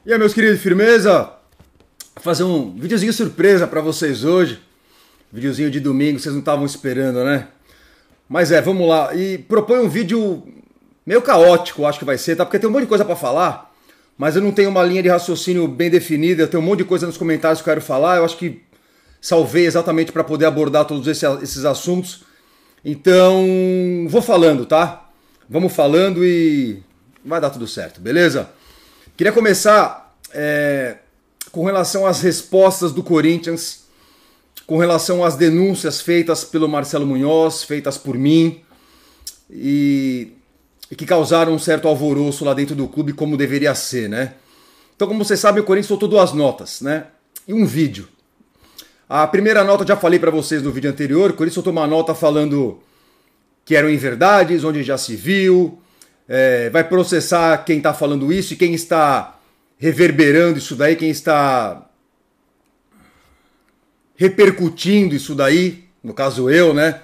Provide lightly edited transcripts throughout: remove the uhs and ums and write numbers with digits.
E aí, meus queridos, firmeza? Vou fazer um videozinho surpresa pra vocês hoje. Videozinho de domingo, vocês não estavam esperando, né? Mas vamos lá. E propõe um vídeo meio caótico, acho que vai ser, tá? Porque tem um monte de coisa pra falar, mas eu não tenho uma linha de raciocínio bem definida. Eu tenho um monte de coisa nos comentários que eu quero falar. Eu acho que salvei exatamente pra poder abordar todos esses assuntos. Então, vou falando, tá? Vamos falando e vai dar tudo certo, beleza? Queria começar com relação às respostas do Corinthians, com relação às denúncias feitas pelo Marcelo Munhoz, feitas por mim, e que causaram um certo alvoroço lá dentro do clube, como deveria ser, né? Então, como vocês sabem, o Corinthians soltou 2 notas, né? E um vídeo. A primeira nota eu já falei para vocês no vídeo anterior. O Corinthians soltou uma nota falando que eram inverdades, onde já se viu, vai processar quem está falando isso e quem está reverberando isso daí, quem está repercutindo isso daí, no caso eu, né?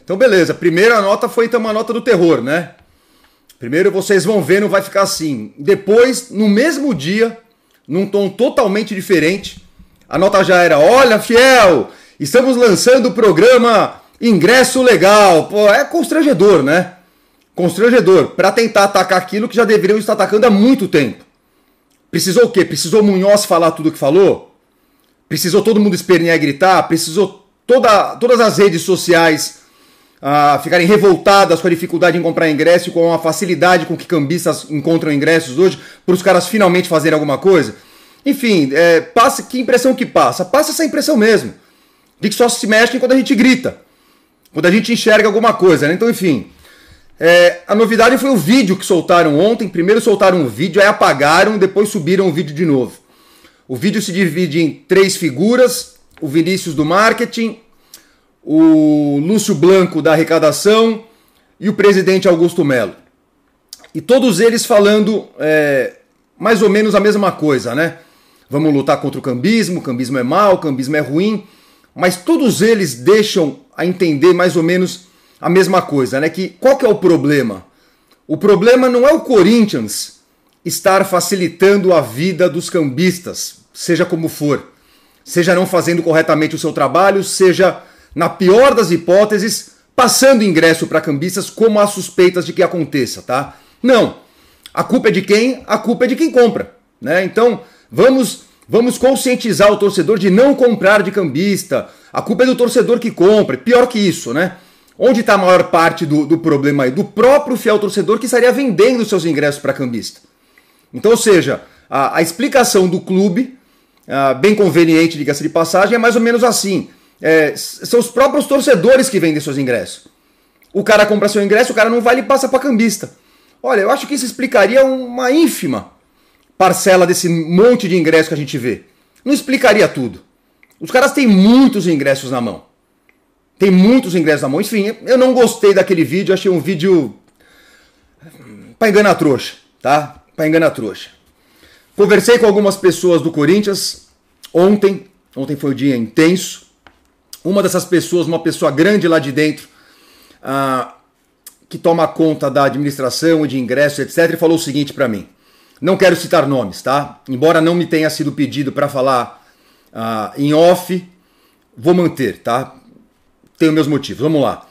Então beleza, primeira nota foi então uma nota do terror, né? Primeiro vocês vão ver, não vai ficar assim. Depois, no mesmo dia, num tom totalmente diferente, a nota já era: olha, fiel, estamos lançando o programa Ingresso Legal. Pô, é constrangedor, né? Constrangedor, para tentar atacar aquilo que já deveriam estar atacando há muito tempo. Precisou o quê? Precisou Munhoz falar tudo o que falou? Precisou todo mundo espernear e gritar? Precisou todas as redes sociais ficarem revoltadas com a dificuldade em comprar ingresso e com a facilidade com que cambistas encontram ingressos hoje, para os caras finalmente fazerem alguma coisa? Enfim, que impressão que passa? Passa essa impressão mesmo, de que só se mexem quando a gente grita, quando a gente enxerga alguma coisa, né? Então, enfim, a novidade foi o vídeo que soltaram ontem. Primeiro soltaram o vídeo, aí apagaram, depois subiram o vídeo de novo. O vídeo se divide em 3 figuras: o Vinícius do marketing, o Lúcio Blanco da arrecadação e o presidente Augusto Melo. E todos eles falando mais ou menos a mesma coisa, né? Vamos lutar contra o cambismo é mau, o cambismo é ruim, mas todos eles deixam a entender mais ou menos a mesma coisa, né? Qual que é o problema? O problema não é o Corinthians estar facilitando a vida dos cambistas, seja como for. Seja não fazendo corretamente o seu trabalho, seja, na pior das hipóteses, passando ingresso para cambistas, como há suspeitas de que aconteça, tá? Não. A culpa é de quem? A culpa é de quem compra, né? Então, vamos conscientizar o torcedor de não comprar de cambista. A culpa é do torcedor que compra. Pior que isso, né? Onde está a maior parte do problema aí? Do próprio fiel torcedor que estaria vendendo seus ingressos para cambista. Então, ou seja, a explicação do clube, bem conveniente, diga-se de passagem, é mais ou menos assim. São os próprios torcedores que vendem seus ingressos. O cara compra seu ingresso, o cara não vai e passa para cambista. Olha, eu acho que isso explicaria uma ínfima parcela desse monte de ingressos que a gente vê. Não explicaria tudo. Os caras têm muitos ingressos na mão. Tem muitos ingressos na mão. Enfim, eu não gostei daquele vídeo. Achei um vídeo pra enganar trouxa, tá? Pra enganar trouxa. Conversei com algumas pessoas do Corinthians ontem. Ontem foi um dia intenso. Uma dessas pessoas, uma pessoa grande lá de dentro, que toma conta da administração e de ingressos, etc., falou o seguinte pra mim. Não quero citar nomes, tá? Embora não me tenha sido pedido para falar em off, vou manter, tá? Tenho meus motivos, vamos lá.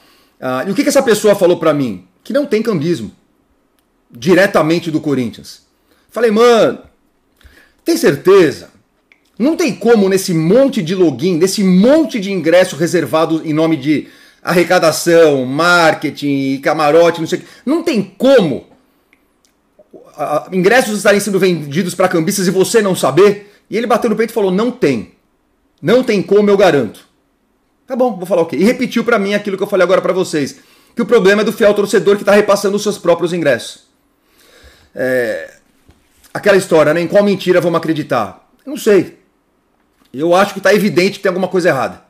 E o que essa pessoa falou pra mim? Que não tem cambismo. Diretamente do Corinthians. Falei, mano, tem certeza? Não tem como nesse monte de login, nesse monte de ingresso reservado em nome de arrecadação, marketing, camarote, não sei o que. Não tem como ingressos estarem sendo vendidos para cambistas e você não saber? E ele bateu no peito e falou, não tem. Não tem como, eu garanto. Tá bom, vou falar o quê? E repetiu pra mim aquilo que eu falei agora pra vocês. Que o problema é do fiel torcedor que tá repassando os seus próprios ingressos. Aquela história, né? Em qual mentira vamos acreditar? Eu não sei. Eu acho que tá evidente que tem alguma coisa errada.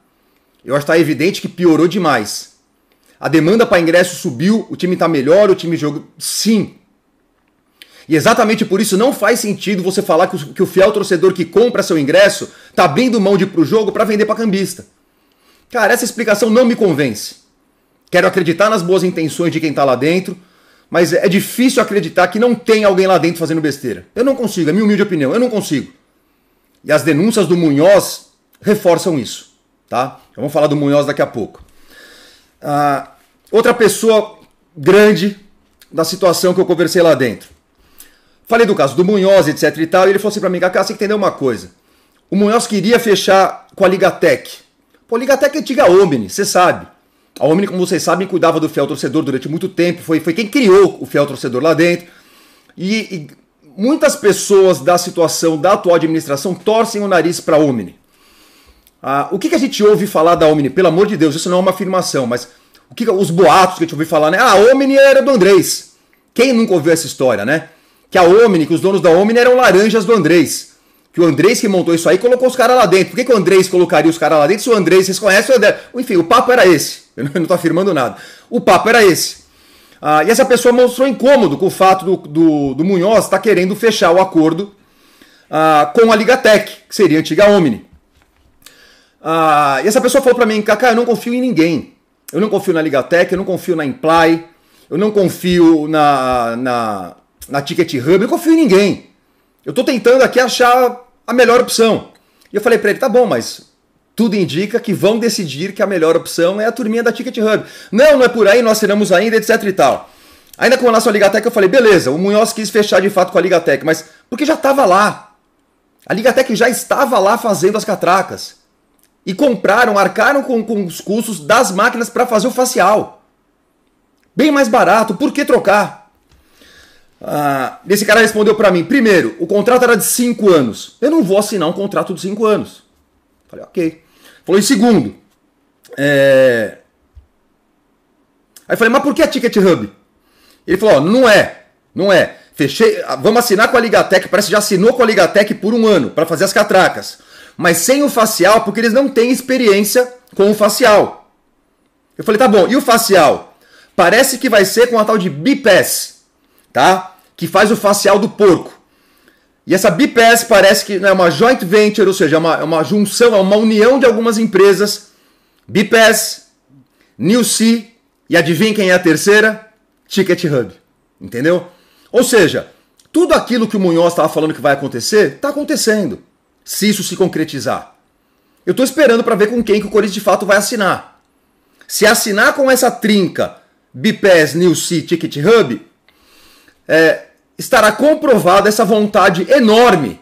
Eu acho que tá evidente que piorou demais. A demanda para ingresso subiu, o time tá melhor, o time jogou... Sim. E exatamente por isso não faz sentido você falar que o fiel torcedor que compra seu ingresso tá abrindo mão de ir pro jogo para vender para cambista. Cara, essa explicação não me convence. Quero acreditar nas boas intenções de quem tá lá dentro, mas é difícil acreditar que não tem alguém lá dentro fazendo besteira. Eu não consigo, é minha humilde opinião, eu não consigo. E as denúncias do Munhoz reforçam isso, tá? Vamos falar do Munhoz daqui a pouco. Outra pessoa grande da situação que eu conversei lá dentro. Falei do caso do Munhoz, etc e tal, e ele falou assim pra mim, Kaká, você tem que entender uma coisa. O Munhoz queria fechar com a Ligatec. Pô, a Ligatec é antiga Omni, você sabe. A Omni, como vocês sabem, cuidava do fiel torcedor durante muito tempo, foi quem criou o fiel torcedor lá dentro. E muitas pessoas da situação da atual administração torcem o nariz para a Omni. O que a gente ouve falar da Omni? Pelo amor de Deus, isso não é uma afirmação, mas os boatos que a gente ouve falar, né? A Omni era do Andrés. Quem nunca ouviu essa história, né? Que a Omni, que os donos da Omni eram laranjas do Andrés. Que o Andrés que montou isso aí colocou os caras lá dentro. Por que o Andrés colocaria os caras lá dentro se o Andrés, vocês conhecem o Andrés? Enfim, o papo era esse. Eu não estou afirmando nada. O papo era esse. E essa pessoa mostrou incômodo com o fato do Munhoz estar querendo fechar o acordo com a Ligatec, que seria a antiga Omni. E essa pessoa falou para mim, Kaká, eu não confio em ninguém. Eu não confio na Ligatec, eu não confio na Imply, eu não confio na Ticket Hub, eu não confio em ninguém. Eu estou tentando aqui achar a melhor opção. E eu falei para ele, tá bom, mas tudo indica que vão decidir que a melhor opção é a turminha da Ticket Hub. Não é por aí, nós assinamos ainda, etc e tal. Ainda com relação à Ligatec, eu falei, beleza, o Munhoz quis fechar de fato com a Ligatec, mas porque já estava lá. A Ligatec já estava lá fazendo as catracas. E arcaram com os custos das máquinas para fazer o facial. Bem mais barato, por que trocar? Esse cara respondeu para mim, primeiro, o contrato era de 5 anos. Eu não vou assinar um contrato de 5 anos. Falei, ok. Falou, e segundo, Aí eu falei, mas por que a Ticket Hub? Ele falou, não é. Fechei, vamos assinar com a Ligatec, parece que já assinou com a Ligatec por 1 ano, para fazer as catracas. Mas sem o facial, porque eles não têm experiência com o facial. Eu falei, tá bom, e o facial? Parece que vai ser com a tal de BPass, tá? Que faz o facial do porco. E essa BPass parece que é uma joint venture, ou seja, é uma junção, é uma união de algumas empresas. BPass, Newsea, e adivinha quem é a terceira? Ticket Hub. Entendeu? Ou seja, tudo aquilo que o Munhoz estava falando que vai acontecer, está acontecendo. Se isso se concretizar. Eu estou esperando para ver com quem que o Corinthians de fato vai assinar. Se assinar com essa trinca, BPass, Newsea, Ticket Hub, estará comprovada essa vontade enorme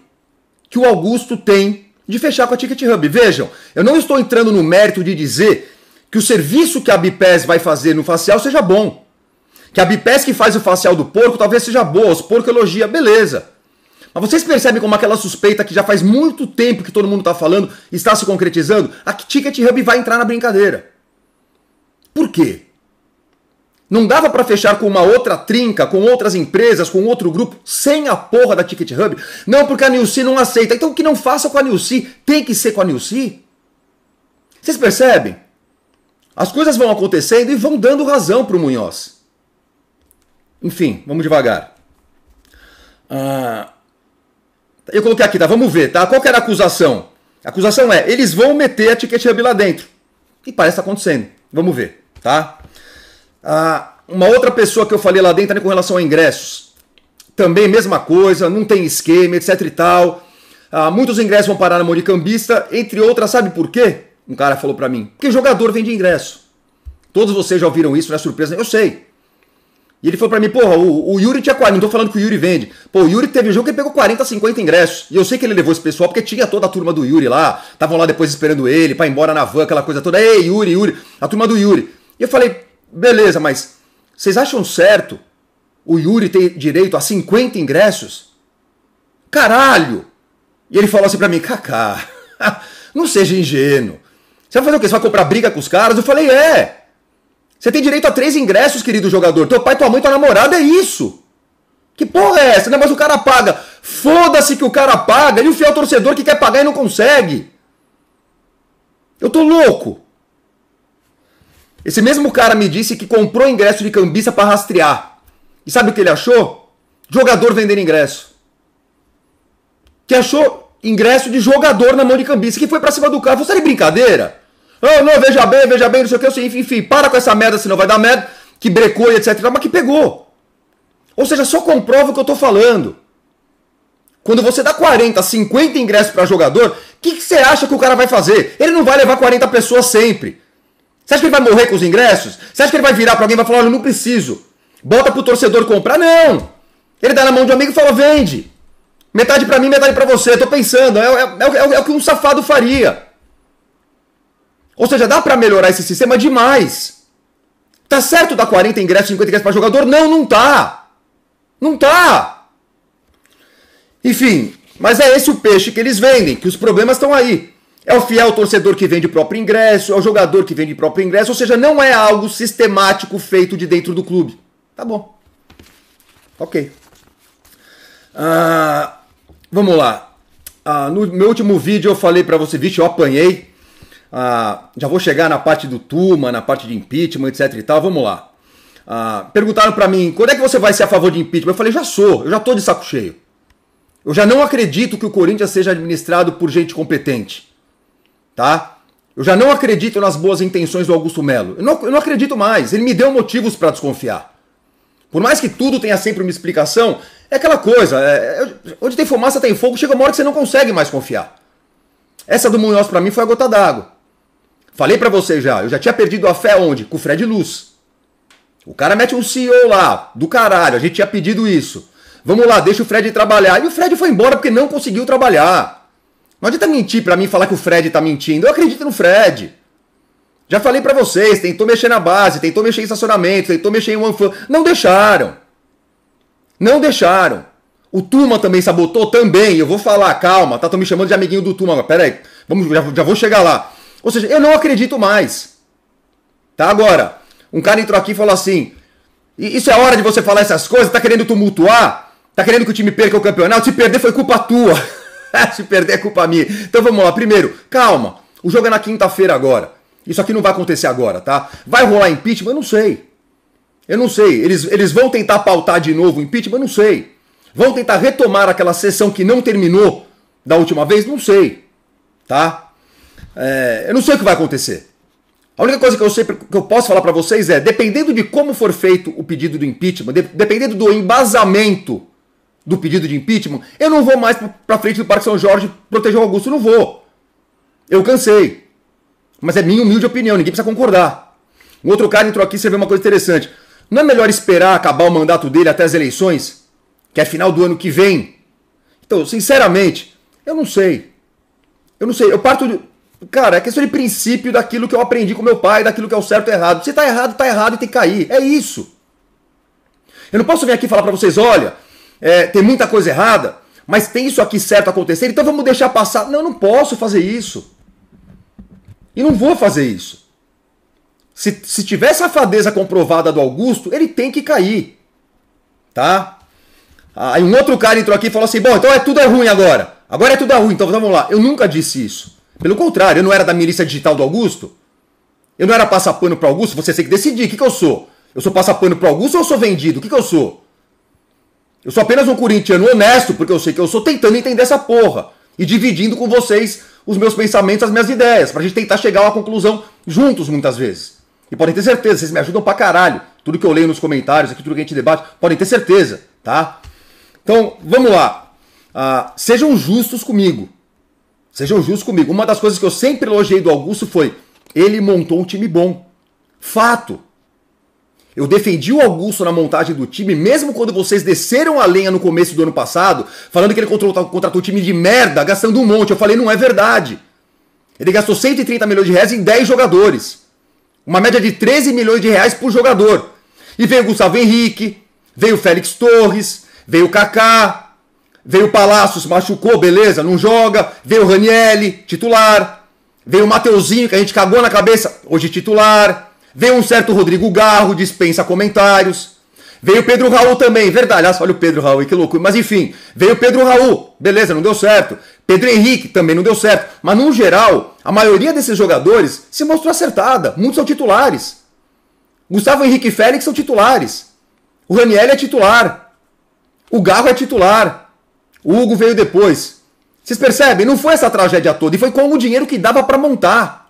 que o Augusto tem de fechar com a Ticket Hub. Vejam, eu não estou entrando no mérito de dizer que o serviço que a BPass vai fazer no facial seja bom. Que a BPass que faz o facial do porco talvez seja boa, os porcos elogia, beleza. Mas vocês percebem como aquela suspeita que já faz muito tempo que todo mundo está falando está se concretizando? A Ticket Hub vai entrar na brincadeira. Por quê? Não dava para fechar com uma outra trinca, com outras empresas, com outro grupo, sem a porra da Ticket Hub? Não, porque a Newsea não aceita. Então que não faça com a Newsea, tem que ser com a Newsea. Vocês percebem? As coisas vão acontecendo e vão dando razão para o Munhoz. Enfim, vamos devagar. Eu coloquei aqui, tá? Vamos ver, tá? Qual que era a acusação? A acusação é, eles vão meter a Ticket Hub lá dentro. E parece estar acontecendo. Vamos ver, tá? Uma outra pessoa que eu falei lá dentro, né, com relação a ingressos. Também mesma coisa, não tem esquema, etc e tal. Muitos ingressos vão parar na mão de cambista, entre outras, sabe por quê? Um cara falou pra mim. Porque jogador vende ingresso. Todos vocês já ouviram isso, não é surpresa? Eu sei. E ele falou pra mim, porra, o Yuri tinha 40, não tô falando que o Yuri vende. Pô, o Yuri teve um jogo que ele pegou 40, 50 ingressos. E eu sei que ele levou esse pessoal porque tinha toda a turma do Yuri lá. Estavam lá depois esperando ele pra ir embora na van, aquela coisa toda. Ei, Yuri, a turma do Yuri. E eu falei, beleza, mas vocês acham certo o Yuri ter direito a 50 ingressos? Caralho! E ele falou assim pra mim, Kaká, não seja ingênuo. Você vai fazer o quê? Você vai comprar briga com os caras? Eu falei, Você tem direito a 3 ingressos, querido jogador. Teu pai, tua mãe, tua namorada, é isso. Que porra é essa? Não, mas o cara paga. Foda-se que o cara paga. E o fiel torcedor que quer pagar e não consegue. Eu tô louco. Esse mesmo cara me disse que comprou ingresso de cambista pra rastrear. E sabe o que ele achou? Jogador vendendo ingresso. Que achou ingresso de jogador na mão de cambista. Que foi pra cima do cara. Você tá de brincadeira? Não, veja bem, não sei o que, enfim, para com essa merda, senão vai dar merda, que brecou e etc, mas que pegou. Ou seja, só comprova o que eu tô falando. Quando você dá 40, 50 ingressos para jogador, o que você acha que o cara vai fazer? Ele não vai levar 40 pessoas sempre. Você acha que ele vai morrer com os ingressos? Você acha que ele vai virar para alguém e vai falar, olha, eu não preciso. Bota pro torcedor comprar? Não. Ele dá na mão de um amigo e fala, vende. Metade para mim, metade para você. Tô pensando, é o que um safado faria. Ou seja, dá para melhorar esse sistema demais. Tá certo dar 40 ingressos, 50 ingressos para jogador? Não, não tá. Não tá. Enfim, mas é esse o peixe que eles vendem, que os problemas estão aí. É o fiel torcedor que vende o próprio ingresso, é o jogador que vende o próprio ingresso, ou seja, não é algo sistemático feito de dentro do clube. Tá bom. Ok. Vamos lá. No meu último vídeo eu falei pra você, vixe, eu apanhei. Já vou chegar na parte do Tuma, na parte de impeachment, etc e tal, vamos lá. Perguntaram pra mim, quando é que você vai ser a favor de impeachment? Eu falei, eu já tô de saco cheio. Eu já não acredito que o Corinthians seja administrado por gente competente. Tá? Eu já não acredito nas boas intenções do Augusto Melo. Eu não acredito mais. Ele me deu motivos para desconfiar. Por mais que tudo tenha sempre uma explicação, é aquela coisa. Onde tem fumaça tem fogo, chega uma hora que você não consegue mais confiar. Essa do Munhoz pra mim foi a gota d'água. Falei pra vocês já, eu já tinha perdido a fé onde? Com o Fred Luz. O cara mete um CEO lá, do caralho, a gente tinha pedido isso. Vamos lá, deixa o Fred trabalhar. E o Fred foi embora porque não conseguiu trabalhar. Não adianta mentir pra mim, falar que o Fred tá mentindo. Eu acredito no Fred. Já falei pra vocês, tentou mexer na base, tentou mexer em estacionamento, tentou mexer em OneFan. Não deixaram. Não deixaram. O Tuma também sabotou? Também. Eu vou falar, calma, tá? Tão me chamando de amiguinho do Tuma. Pera aí, já vou chegar lá. Ou seja, eu não acredito mais. Tá? Agora, um cara entrou aqui e falou assim, isso é hora de você falar essas coisas? Tá querendo tumultuar? Tá querendo que o time perca o campeonato? Se perder foi culpa tua. Se perder é culpa minha. Então vamos lá. Primeiro, calma. O jogo é na quinta-feira agora. Isso aqui não vai acontecer agora, tá? Vai rolar impeachment? Eu não sei. Eu não sei. Eles vão tentar pautar de novo o impeachment? Eu não sei. Vão tentar retomar aquela sessão que não terminou da última vez? Não sei. Tá? Eu não sei o que vai acontecer. A única coisa que eu sei, que eu posso falar pra vocês é, dependendo de como for feito o pedido do impeachment, dependendo do embasamento do pedido de impeachment, eu não vou mais pra frente do Parque São Jorge proteger o Augusto, não vou. Eu cansei. Mas é minha humilde opinião, ninguém precisa concordar. Um outro cara entrou aqui e escreveu uma coisa interessante. Não é melhor esperar acabar o mandato dele até as eleições? Que é final do ano que vem? Então, sinceramente, eu não sei. Eu não sei, eu parto de... Cara, é questão de princípio daquilo que eu aprendi com meu pai, daquilo que é o certo e errado. Se tá errado e tem que cair. É isso. Eu não posso vir aqui e falar pra vocês, olha... tem muita coisa errada, mas tem isso aqui certo acontecer, então vamos deixar passar. Não, eu não posso fazer isso. E não vou fazer isso. Se tiver safadeza comprovada do Augusto, ele tem que cair. Tá? Aí um outro cara entrou aqui e falou assim, bom, então tudo é ruim agora. Agora é tudo ruim, então vamos lá. Eu nunca disse isso. Pelo contrário, eu não era da milícia digital do Augusto. Eu não era passar pano pro Augusto, você tem que decidir. O que eu sou? Eu sou passar pano pro Augusto ou eu sou vendido? O que eu sou? Eu sou apenas um corintiano honesto, porque eu sei que eu sou tentando entender essa porra. E dividindo com vocês os meus pensamentos, as minhas ideias, pra gente tentar chegar a uma conclusão juntos, muitas vezes. E podem ter certeza, vocês me ajudam pra caralho. Tudo que eu leio nos comentários, aqui tudo que a gente debate, podem ter certeza, tá? Então, vamos lá. Sejam justos comigo. Sejam justos comigo. Uma das coisas que eu sempre elogiei do Augusto foi, ele montou um time bom. Fato. Eu defendi o Augusto na montagem do time, mesmo quando vocês desceram a lenha no começo do ano passado, falando que ele contratou um time de merda, gastando um monte. Eu falei, não é verdade. Ele gastou 130 milhões de reais em 10 jogadores. Uma média de 13 milhões de reais por jogador. E veio o Gustavo Henrique, veio o Félix Torres, veio o Kaká, veio o Palácios, machucou, beleza, não joga. Veio o Ranieri, titular. Veio o Mateuzinho, que a gente cagou na cabeça, hoje titular. Veio um certo Rodrigo Garro, dispensa comentários. Veio o Pedro Raul também, verdade. Olha o Pedro Raul, que loucura. Mas enfim, veio o Pedro Raul, beleza, não deu certo. Pedro Henrique também não deu certo. Mas no geral, a maioria desses jogadores se mostrou acertada. Muitos são titulares. Gustavo Henrique e Félix são titulares. O Ranieri é titular. O Garro é titular. O Hugo veio depois. Vocês percebem? Não foi essa tragédia toda. E foi com o dinheiro que dava pra montar.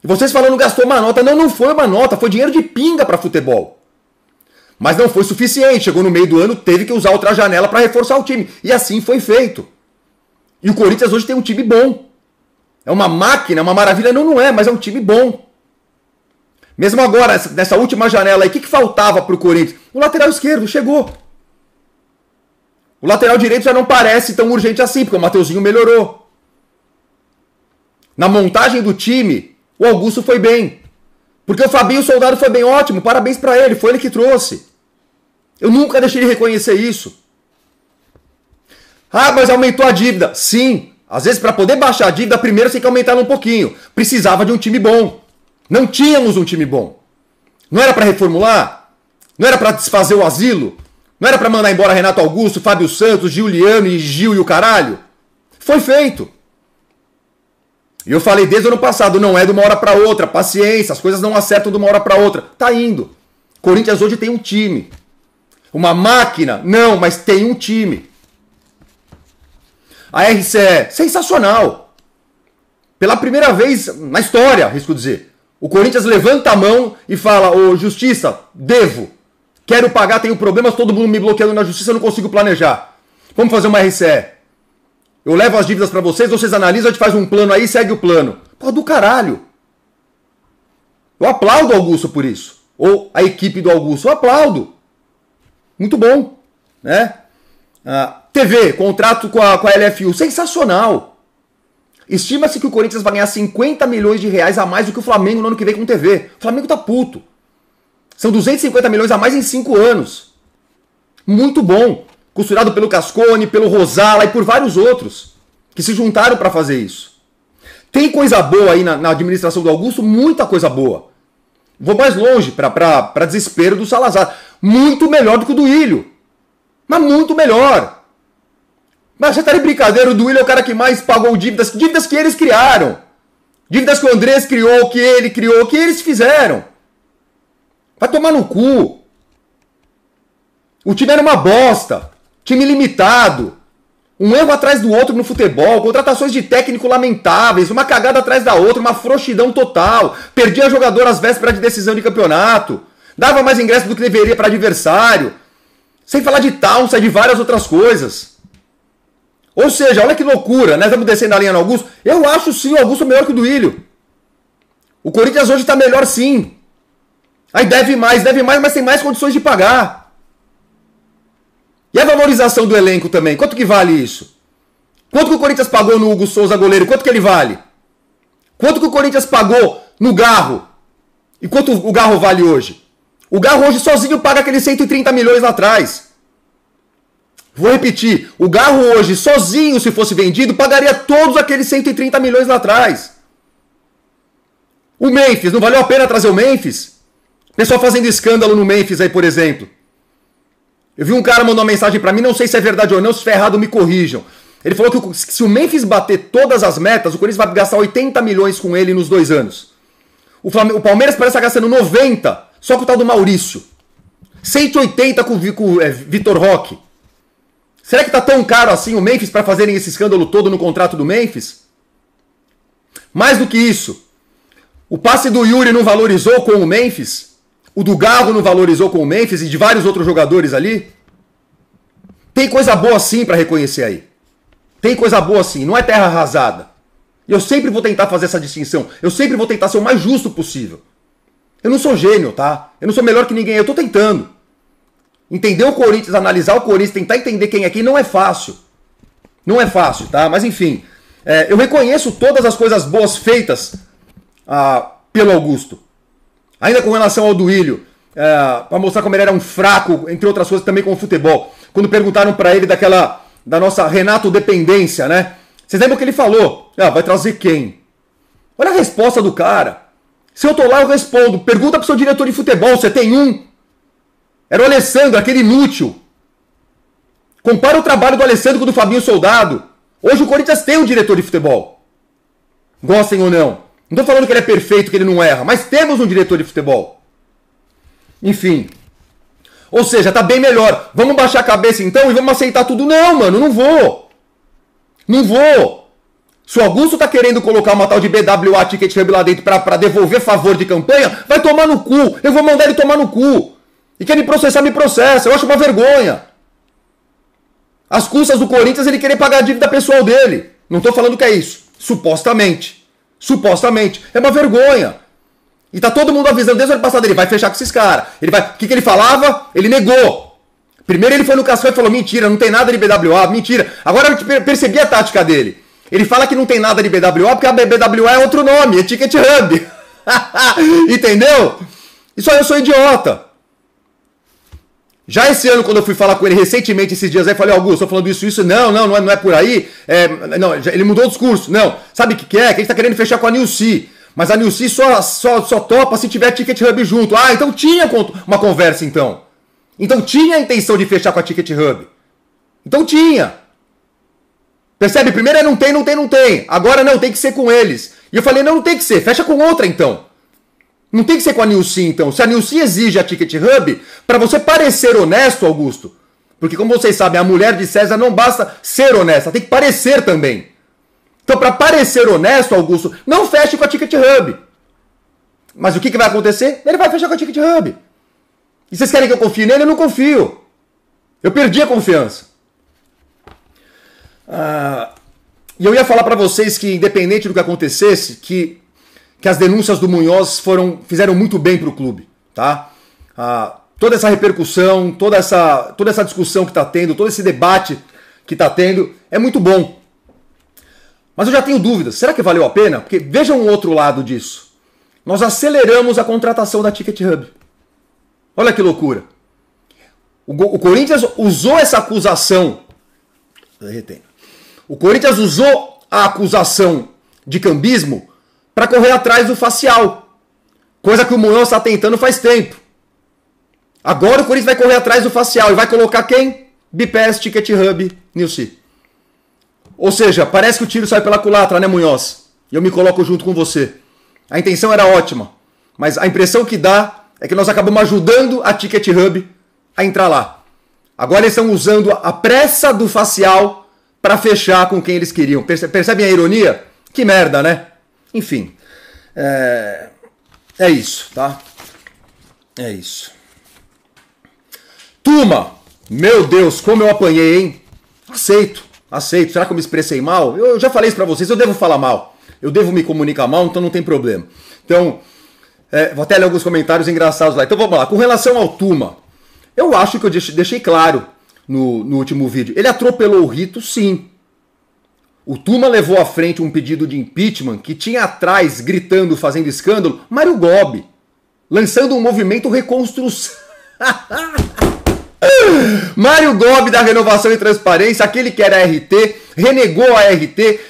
E vocês falando gastou uma nota. Não, não foi uma nota. Foi dinheiro de pinga pra futebol. Mas não foi suficiente. Chegou no meio do ano, teve que usar outra janela para reforçar o time. E assim foi feito. E o Corinthians hoje tem um time bom. É uma máquina, uma maravilha. Não é, mas é um time bom. Mesmo agora, nessa última janela aí, o que faltava pro Corinthians? O lateral esquerdo chegou. O lateral direito já não parece tão urgente assim, porque o Mateuzinho melhorou. Na montagem do time, o Augusto foi bem. Porque o Fabinho Soldado foi bem, ótimo, parabéns pra ele, foi ele que trouxe. Eu nunca deixei de reconhecer isso. Ah, mas aumentou a dívida. Sim, às vezes para poder baixar a dívida, primeiro você tem que aumentar ela um pouquinho. Precisava de um time bom. Não tínhamos um time bom. Não era para reformular? Não era para desfazer o asilo? Não era para mandar embora Renato Augusto, Fábio Santos, Giuliano e Gil e o caralho? Foi feito. E eu falei desde o ano passado, não é de uma hora para outra, paciência, as coisas não acertam de uma hora para outra. Tá indo. Corinthians hoje tem um time. Uma máquina? Não, mas tem um time. A RCE, sensacional. Pela primeira vez na história, risco dizer. O Corinthians levanta a mão e fala, ô justiça, devo. Quero pagar, tenho problemas, todo mundo me bloqueando na justiça, eu não consigo planejar. Vamos fazer uma RCE. Eu levo as dívidas pra vocês analisam, a gente faz um plano aí, segue o plano. Pô, do caralho. Eu aplaudo o Augusto por isso. Ou a equipe do Augusto, eu aplaudo. Muito bom, né? TV, contrato com a LFU, sensacional. Estima-se que o Corinthians vai ganhar 50 milhões de reais a mais do que o Flamengo no ano que vem com TV. O Flamengo tá puto. São 250 milhões a mais em 5 anos. Muito bom. Costurado pelo Cascone, pelo Rosala e por vários outros que se juntaram para fazer isso. Tem coisa boa aí na administração do Augusto, muita coisa boa. Vou mais longe, para desespero do Salazar. Muito melhor do que o do Ilho. Mas muito melhor. Mas você tá de brincadeira, o do Ilho é o cara que mais pagou dívidas que eles criaram. Dívidas que o Andrés criou, que ele criou, que eles fizeram. Vai tomar no cu. O time era uma bosta. Time limitado. Um erro atrás do outro no futebol. Contratações de técnico lamentáveis. Uma cagada atrás da outra. Uma frouxidão total. Perdia jogador às vésperas de decisão de campeonato. Dava mais ingresso do que deveria para adversário. Sem falar de Townsend e de várias outras coisas. Ou seja, olha que loucura, né? Estamos descendo a linha no Augusto. Eu acho sim o Augusto melhor que o do Ilho. O Corinthians hoje está melhor sim. Aí deve mais, mas tem mais condições de pagar. E a valorização do elenco também? Quanto que vale isso? Quanto que o Corinthians pagou no Hugo Souza, goleiro? Quanto que ele vale? Quanto que o Corinthians pagou no Garro? E quanto o Garro vale hoje? O Garro hoje sozinho paga aqueles 130 milhões lá atrás. Vou repetir. O Garro hoje sozinho, se fosse vendido, pagaria todos aqueles 130 milhões lá atrás. O Memphis, não valeu a pena trazer o Memphis? Pessoal fazendo escândalo no Memphis aí, por exemplo. Eu vi um cara mandar uma mensagem pra mim, não sei se é verdade ou não, se for errado me corrijam. Ele falou que se o Memphis bater todas as metas, o Corinthians vai gastar 80 milhões com ele nos 2 anos. O Palmeiras parece estar gastando 90, só com o tal do Maurício. 180 com o Vitor Roque. Será que tá tão caro assim o Memphis para fazerem esse escândalo todo no contrato do Memphis? Mais do que isso, o passe do Yuri não valorizou com o Memphis? O do Garro não valorizou com o Memphis e de vários outros jogadores ali? Tem coisa boa sim para reconhecer aí. Tem coisa boa sim, não é terra arrasada. E eu sempre vou tentar fazer essa distinção. Eu sempre vou tentar ser o mais justo possível. Eu não sou gênio, tá? Eu não sou melhor que ninguém, eu tô tentando. Entender o Corinthians, analisar o Corinthians, tentar entender quem é quem não é fácil. Não é fácil, tá? Mas enfim, eu reconheço todas as coisas boas feitas pelo Augusto. Ainda com relação ao Duílio, para mostrar como ele era um fraco, entre outras coisas, também com o futebol. Quando perguntaram para ele da nossa Renato dependência, né? Vocês lembram que ele falou? Vai trazer quem? Olha a resposta do cara. Se eu tô lá, eu respondo. Pergunta pro seu diretor de futebol, você tem um? Era o Alessandro, aquele inútil. Compara o trabalho do Alessandro com o do Fabinho Soldado. Hoje o Corinthians tem um diretor de futebol. Gostem ou não. Não tô falando que ele é perfeito, que ele não erra, mas temos um diretor de futebol. Enfim. Ou seja, tá bem melhor. Vamos baixar a cabeça então e vamos aceitar tudo? Não, mano, não vou. Não vou. Se o Augusto tá querendo colocar uma tal de BWA Ticket Hub lá dentro pra devolver favor de campanha, vai tomar no cu. Eu vou mandar ele tomar no cu. E quer me processar, me processa. Eu acho uma vergonha. Às custas do Corinthians ele querer pagar a dívida pessoal dele. Não tô falando que é isso. Supostamente. Supostamente. É uma vergonha. E tá todo mundo avisando desde o ano passado, ele vai fechar com esses caras. Ele vai... O que ele falava? Ele negou. Primeiro ele foi no Cascão e falou, mentira, não tem nada de BWA, mentira. Agora eu percebi a tática dele. Ele fala que não tem nada de BWA porque a BWA é outro nome, é Ticket Hub. Entendeu? Isso aí eu sou idiota. Já esse ano, quando eu fui falar com ele recentemente, esses dias aí, eu falei, Augusto, tô falando isso, não é por aí. Não, ele mudou o discurso. Não, sabe o que é? Que a gente tá querendo fechar com a Nilce. Mas a Nilce só topa se tiver Ticket Hub junto. Ah, então tinha uma conversa, então. Então tinha a intenção de fechar com a Ticket Hub. Então tinha. Percebe? Primeiro é não tem. Agora não, tem que ser com eles. E eu falei, não tem que ser, fecha com outra então. Não tem que ser com a Nilce então. Se a Nilce exige a Ticket Hub, para você parecer honesto, Augusto, porque como vocês sabem, a mulher de César não basta ser honesta, tem que parecer também. Então para parecer honesto, Augusto, não feche com a Ticket Hub. Mas o que vai acontecer? Ele vai fechar com a Ticket Hub. E vocês querem que eu confie nele? Eu não confio. Eu perdi a confiança. E eu ia falar para vocês que, independente do que acontecesse, que as denúncias do Munhoz fizeram muito bem para o clube. Tá? Toda essa repercussão, toda essa discussão que está tendo, todo esse debate que está tendo, é muito bom. Mas eu já tenho dúvidas. Será que valeu a pena? Porque vejam um outro lado disso. Nós aceleramos a contratação da Ticket Hub. Olha que loucura. O Corinthians usou essa acusação. O Corinthians usou a acusação de cambismo para correr atrás do facial. Coisa que o Munhoz está tentando faz tempo. Agora o Corinthians vai correr atrás do facial. E vai colocar quem? BPS, Ticket Hub, Nilce. Ou seja, parece que o tiro sai pela culatra, né, Munhoz? E eu me coloco junto com você. A intenção era ótima. Mas a impressão que dá é que nós acabamos ajudando a Ticket Hub a entrar lá. Agora eles estão usando a pressa do facial para fechar com quem eles queriam. Percebem a ironia? Que merda, né? Enfim. É isso, tá? É isso. Turma, meu Deus, como eu apanhei, hein? Aceito. Será que eu me expressei mal? Eu já falei isso pra vocês, eu devo falar mal. Eu devo me comunicar mal, então não tem problema. Então, vou até ler alguns comentários engraçados lá. Então vamos lá. Com relação ao Tuma, eu acho que eu deixei claro no último vídeo. Ele atropelou o rito, sim. O Tuma levou à frente um pedido de impeachment que tinha atrás, gritando, fazendo escândalo, Mário Gobi, lançando um movimento reconstrução. Mário Gobi da Renovação e Transparência, aquele que era RT, renegou a RT,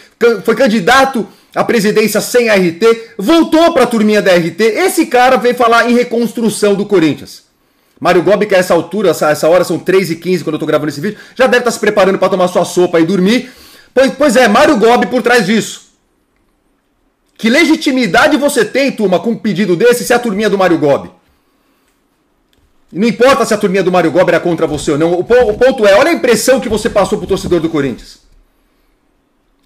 foi candidato à presidência sem a RT, voltou para a turminha da RT. Esse cara veio falar em reconstrução do Corinthians. Mário Gobi, que a essa altura, essa hora são 3h15 quando eu tô gravando esse vídeo, já deve estar se preparando para tomar sua sopa e dormir. Pois é, Mário Gobi por trás disso. Que legitimidade você tem, turma, com um pedido desse se é a turminha do Mário Gobi? Não importa se a turminha do Mário Gobi era contra você ou não. O ponto é, olha a impressão que você passou pro torcedor do Corinthians.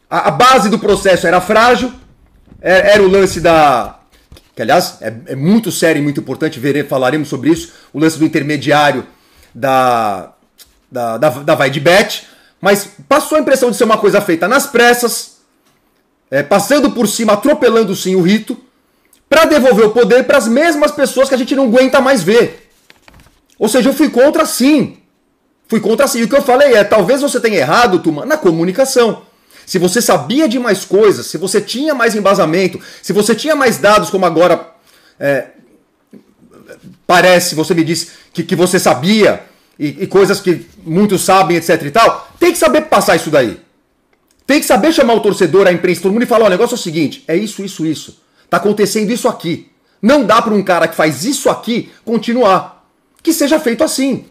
A base do processo era frágil, era o lance da... Que, aliás, é muito sério e muito importante, falaremos sobre isso, o lance do intermediário da Vai de Bet, mas passou a impressão de ser uma coisa feita nas pressas, passando por cima, atropelando sim o rito, para devolver o poder para as mesmas pessoas que a gente não aguenta mais ver. Ou seja, eu fui contra sim. Fui contra sim. E o que eu falei é, talvez você tenha errado, turma, na comunicação. Se você sabia de mais coisas, se você tinha mais embasamento, se você tinha mais dados, como agora parece, você me disse que você sabia, e coisas que muitos sabem, etc e tal, tem que saber passar isso daí. Tem que saber chamar o torcedor, a imprensa, todo mundo e falar, o negócio é o seguinte, é isso. Tá acontecendo isso aqui. Não dá para um cara que faz isso aqui continuar. Que seja feito assim.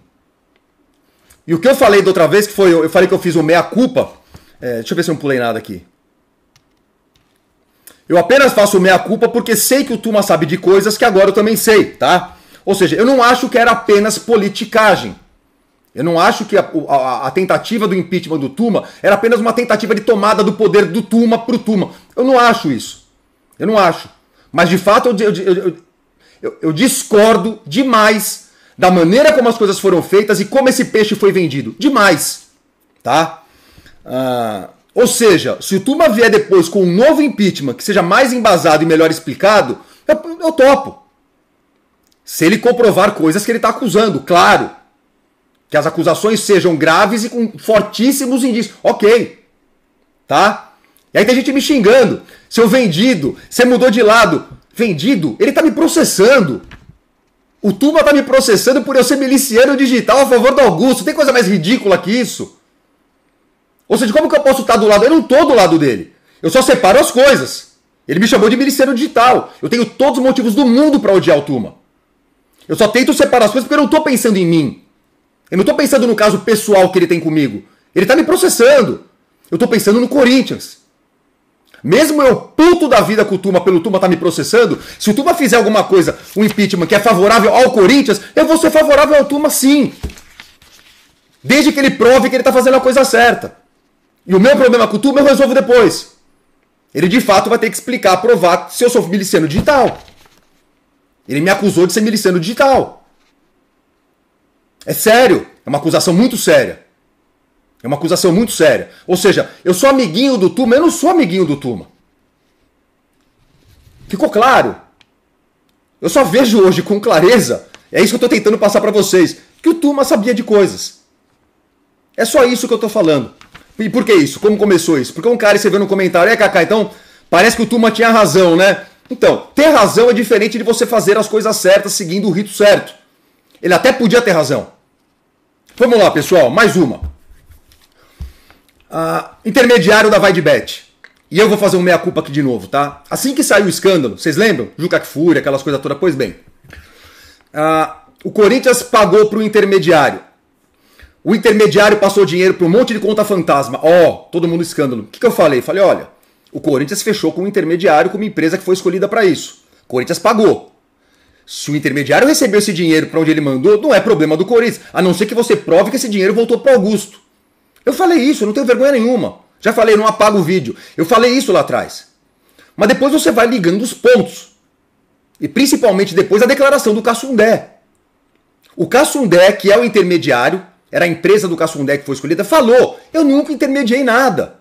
E o que eu falei da outra vez, que foi, eu falei que eu fiz o meia-culpa. Deixa eu ver se eu não pulei nada aqui. Eu apenas faço o meia-culpa porque sei que o Tuma sabe de coisas que agora eu também sei, tá? Ou seja, eu não acho que era apenas politicagem. Eu não acho que a tentativa do impeachment do Tuma era apenas uma tentativa de tomada do poder do Tuma pro Tuma. Eu não acho isso. Mas de fato eu discordo demais da maneira como as coisas foram feitas e como esse peixe foi vendido. Demais, tá? Ou seja, se o Tuma vier depois com um novo impeachment que seja mais embasado e melhor explicado, eu topo. Se ele comprovar coisas que ele está acusando, claro. Que as acusações sejam graves e com fortíssimos indícios. Ok. Tá? E aí tem gente me xingando. Seu vendido, você mudou de lado. Vendido? Ele tá me processando. O Tuma tá me processando por eu ser miliciano digital a favor do Augusto. Tem coisa mais ridícula que isso? Ou seja, como que eu posso estar do lado? Eu não tô do lado dele. Eu só separo as coisas. Ele me chamou de miliciano digital. Eu tenho todos os motivos do mundo para odiar o Tuma. Eu só tento separar as coisas porque eu não tô pensando em mim. Eu não tô pensando no caso pessoal que ele tem comigo. Ele tá me processando. Eu tô pensando no Corinthians. Mesmo eu puto da vida com o Tuma pelo Tuma tá me processando, se o Tuma fizer alguma coisa, um impeachment que é favorável ao Corinthians, eu vou ser favorável ao Tuma sim. Desde que ele prove que ele tá fazendo a coisa certa. E o meu problema com o Tuma eu resolvo depois. Ele de fato vai ter que explicar, provar se eu sou miliciano digital. Ele me acusou de ser miliciano digital. É sério. É uma acusação muito séria. É uma acusação muito séria. Ou seja, eu sou amiguinho do Tuma, eu não sou amiguinho do Tuma. Ficou claro? Eu só vejo hoje com clareza, é isso que eu estou tentando passar para vocês, que o Tuma sabia de coisas. É só isso que eu estou falando. E por que isso? Como começou isso? Porque um cara escreveu no comentário, Kaká, então parece que o Tuma tinha razão, né? Então, ter razão é diferente de você fazer as coisas certas seguindo o rito certo. Ele até podia ter razão. Vamos lá, pessoal, mais uma. Intermediário da Vai de Bet. E eu vou fazer um meia-culpa aqui de novo, tá? Assim que saiu o escândalo, vocês lembram? Juca Kfouri, aquelas coisas todas, pois bem. O Corinthians pagou para o intermediário. O intermediário passou dinheiro para um monte de conta fantasma. Todo mundo escândalo. O que eu falei? Falei, olha, o Corinthians fechou com um intermediário, com uma empresa que foi escolhida para isso. O Corinthians pagou. Se o intermediário recebeu esse dinheiro para onde ele mandou, não é problema do Corinthians. A não ser que você prove que esse dinheiro voltou para o Augusto. Eu falei isso, eu não tenho vergonha nenhuma. Já falei, não apaga o vídeo. Eu falei isso lá atrás. Mas depois você vai ligando os pontos. E principalmente depois a declaração do Cassundé. O Cassundé, que é o intermediário, era a empresa do Cassundé que foi escolhida, falou, eu nunca intermediei nada.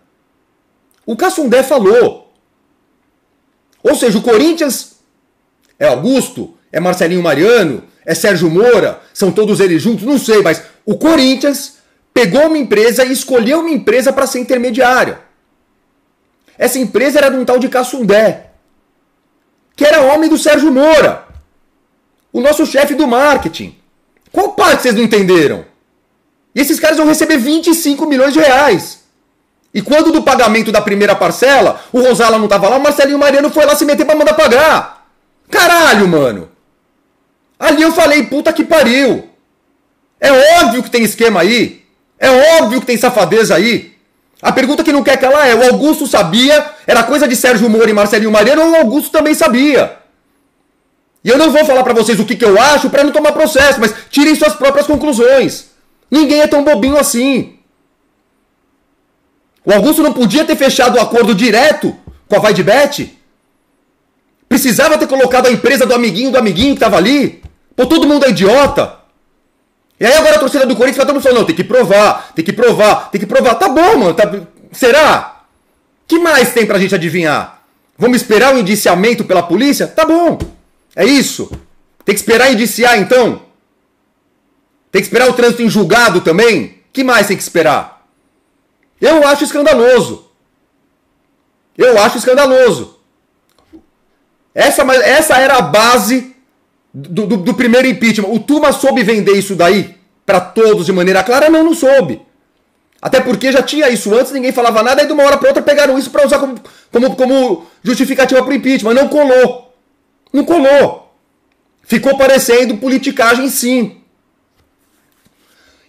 O Cassundé falou. Ou seja, o Corinthians é Augusto, é Marcelinho Mariano, é Sérgio Moura, são todos eles juntos, não sei, mas o Corinthians pegou uma empresa e escolheu uma empresa para ser intermediária. Essa empresa era de um tal de Cassundé, que era homem do Sérgio Moura, o nosso chefe do marketing. Qual parte vocês não entenderam? E esses caras vão receber 25 milhões de reais. E quando do pagamento da primeira parcela, o Rosala não estava lá, o Marcelinho Mariano foi lá se meter para mandar pagar. Caralho, mano. Ali eu falei, puta que pariu. É óbvio que tem esquema aí. É óbvio que tem safadeza aí. A pergunta que não quer calar é, o Augusto sabia, era coisa de Sérgio Moura e Marcelinho Mariano, ou o Augusto também sabia? E eu não vou falar pra vocês o que eu acho pra não tomar processo, mas tirem suas próprias conclusões. Ninguém é tão bobinho assim. O Augusto não podia ter fechado o acordo direto com a Vai de Bet? Precisava ter colocado a empresa do amiguinho que tava ali? Pô, todo mundo é idiota. E aí agora a torcida do Corinthians vai todo mundo falando, não, tem que provar, tem que provar, tem que provar. Tá bom, mano, será? Que mais tem pra gente adivinhar? Vamos esperar o indiciamento pela polícia? Tá bom, é isso. Tem que esperar indiciar então? Tem que esperar o trânsito em julgado também? Que mais tem que esperar? Eu acho escandaloso. Eu acho escandaloso. Essa era a base do primeiro impeachment. O Tuma soube vender isso daí para todos de maneira clara? Não soube. Até porque já tinha isso antes, ninguém falava nada, e de uma hora para outra pegaram isso para usar como justificativa para o impeachment. Não colou. Não colou. Ficou parecendo politicagem sim.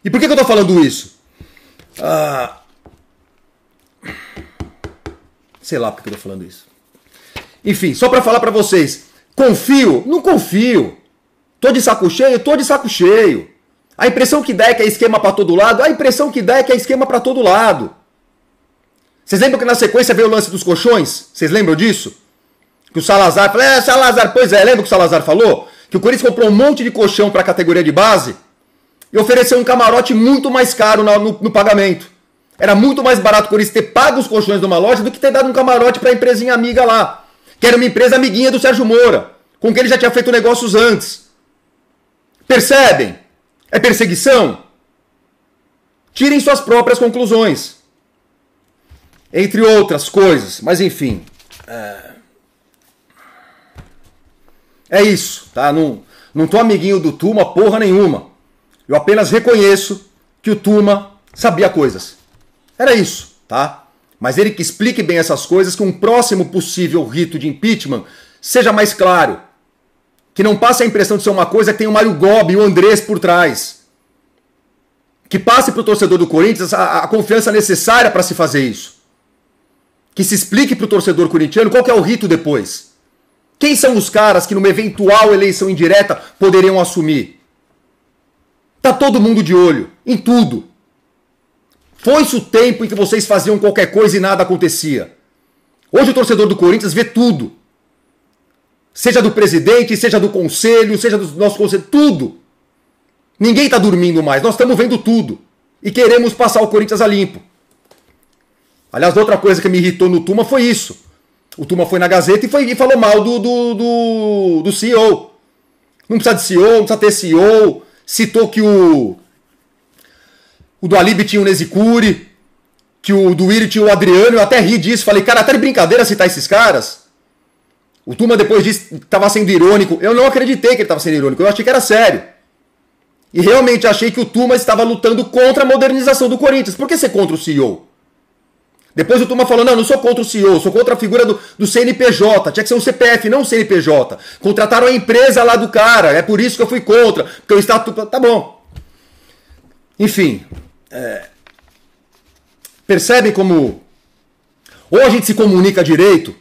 E por que eu estou falando isso? Sei lá por que eu estou falando isso. Enfim, só para falar para vocês. Confio? Não confio. Tô de saco cheio? Tô de saco cheio. A impressão que dá é que é esquema para todo lado? A impressão que dá é que é esquema para todo lado. Vocês lembram que na sequência veio o lance dos colchões? Vocês lembram disso? Que o Salazar falou, Salazar, pois é, lembra o que o Salazar falou? Que o Corinthians comprou um monte de colchão para a categoria de base e ofereceu um camarote muito mais caro no pagamento. Era muito mais barato o Corinthians ter pago os colchões de uma loja do que ter dado um camarote para a empresinha amiga lá, que era uma empresa amiguinha do Sérgio Moura, com quem ele já tinha feito negócios antes. Percebem? É perseguição? Tirem suas próprias conclusões. Entre outras coisas, mas enfim. É isso, tá? Não tô amiguinho do Tuma porra nenhuma. Eu apenas reconheço que o Tuma sabia coisas. Era isso, tá? Mas ele que explique bem essas coisas, que um próximo possível rito de impeachment seja mais claro. Que não passe a impressão de ser uma coisa que tem o Mário Gobi e o Andrés por trás. Que passe para o torcedor do Corinthians a confiança necessária para se fazer isso. Que se explique para o torcedor corintiano qual que é o rito depois. Quem são os caras que numa eventual eleição indireta poderiam assumir? Tá todo mundo de olho, em tudo. Foi-se o tempo em que vocês faziam qualquer coisa e nada acontecia. Hoje o torcedor do Corinthians vê tudo. Seja do presidente, seja do conselho, seja do nosso conselho, tudo. Ninguém está dormindo mais, nós estamos vendo tudo. E queremos passar o Corinthians a limpo. Aliás, outra coisa que me irritou no Tuma foi isso. O Tuma foi na Gazeta e falou mal do CEO. Não precisa de CEO, não precisa ter CEO. Citou que o do Alib tinha o Nezicuri, que o do Iri tinha o Adriano. Eu até ri disso. Falei, cara, até de brincadeira citar esses caras. O Tuma depois disse que estava sendo irônico. Eu não acreditei que ele estava sendo irônico. Eu achei que era sério. E realmente achei que o Tuma estava lutando contra a modernização do Corinthians. Por que ser contra o CEO? Depois o Tuma falou, não sou contra o CEO, sou contra a figura do CNPJ. Tinha que ser um CPF, não um CNPJ. Contrataram a empresa lá do cara, é por isso que eu fui contra. Porque o estatuto... Tá bom. Enfim. Percebem como... Ou a gente se comunica direito,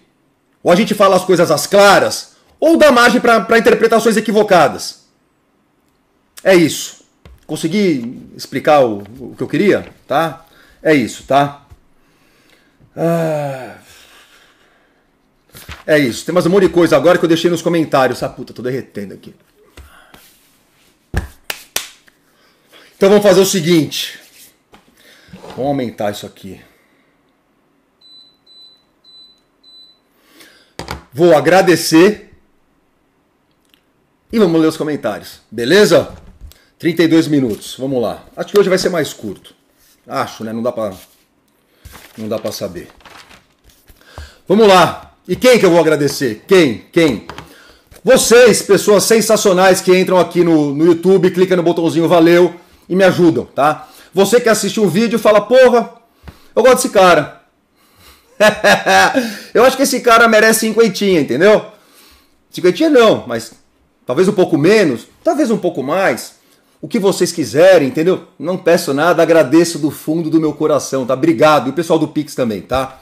ou a gente fala as coisas às claras, ou dá margem para interpretações equivocadas. É isso. Consegui explicar o que eu queria? Tá? É isso, tá? É isso. Tem mais um monte de coisa agora que eu deixei nos comentários. Ah, puta, tô derretendo aqui. Então vamos fazer o seguinte. Vamos aumentar isso aqui. Vou agradecer e vamos ler os comentários. Beleza? 32 minutos. Vamos lá. Acho que hoje vai ser mais curto. Acho, né? Não dá pra saber. Vamos lá. E quem que eu vou agradecer? Quem? Vocês, pessoas sensacionais que entram aqui no YouTube, clica no botãozinho valeu e me ajudam, tá? Você que assiste um vídeo fala, porra, eu gosto desse cara. Eu acho que esse cara merece cinquentinha, entendeu? Cinquentinha não, mas talvez um pouco menos, talvez um pouco mais. O que vocês quiserem, entendeu? Não peço nada, agradeço do fundo do meu coração, tá? Obrigado. E o pessoal do Pix também, tá?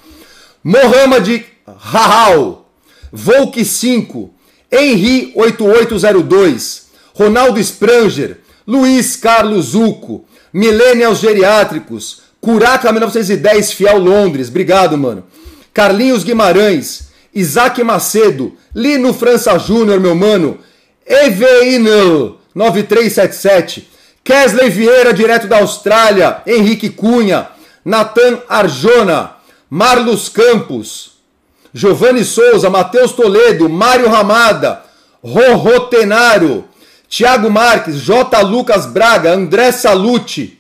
Mohamed Rahal, Volk 5, Henri 8802, Ronaldo Spranger, Luiz Carlos Zuco, Millennials Geriátricos, Curaca 1910, Fiel Londres, obrigado, mano. Carlinhos Guimarães, Isaac Macedo, Lino França Júnior, meu mano, Eveinel 9377, Kesley Vieira, direto da Austrália, Henrique Cunha, Nathan Arjona, Marlos Campos, Giovanni Souza, Matheus Toledo, Mário Ramada, Rorô Tenaro, Thiago Marques, J. Lucas Braga, André Salute.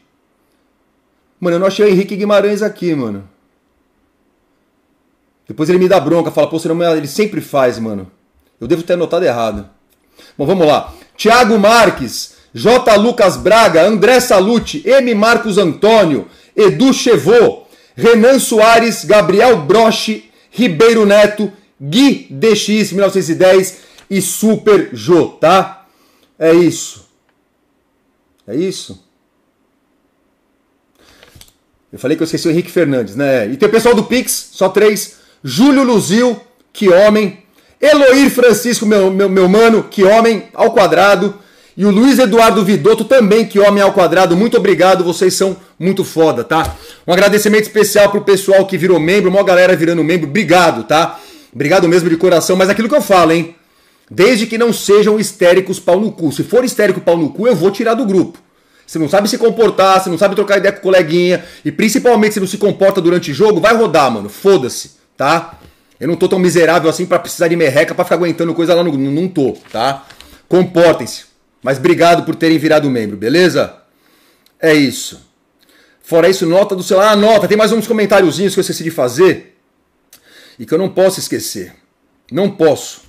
Mano, eu não achei o Henrique Guimarães aqui, mano. Depois ele me dá bronca, fala, pô, ele sempre faz, mano. Eu devo ter anotado errado. Bom, vamos lá. Thiago Marques, J. Lucas Braga, André Salute, M. Marcos Antônio, Edu Chevô, Renan Soares, Gabriel Broche, Ribeiro Neto, Gui DX 1910 e Super Jô, tá? É isso. É isso? Eu falei que eu esqueci o Henrique Fernandes, né? E tem o pessoal do Pix, só 3. Júlio Luzil, que homem. Eloir Francisco, meu mano, que homem, ao quadrado. E o Luiz Eduardo Vidotto também, que homem ao quadrado. Muito obrigado, vocês são muito foda, tá? Um agradecimento especial pro pessoal que virou membro, uma galera virando membro. Obrigado, tá? Obrigado mesmo de coração, mas aquilo que eu falo, hein? Desde que não sejam histéricos pau no cu. Se for histérico pau no cu, eu vou tirar do grupo. Você não sabe se comportar, você não sabe trocar ideia com o coleguinha, e principalmente se não se comporta durante o jogo, vai rodar, mano. Foda-se, tá? Eu não tô tão miserável assim pra precisar de merreca pra ficar aguentando coisa lá no grupo. Não tô, tá? Comportem-se. Mas obrigado por terem virado membro, beleza? É isso. Fora isso, nota do celular. Ah, nota, tem mais uns comentáriozinhos que eu esqueci de fazer e que eu não posso esquecer. Não posso.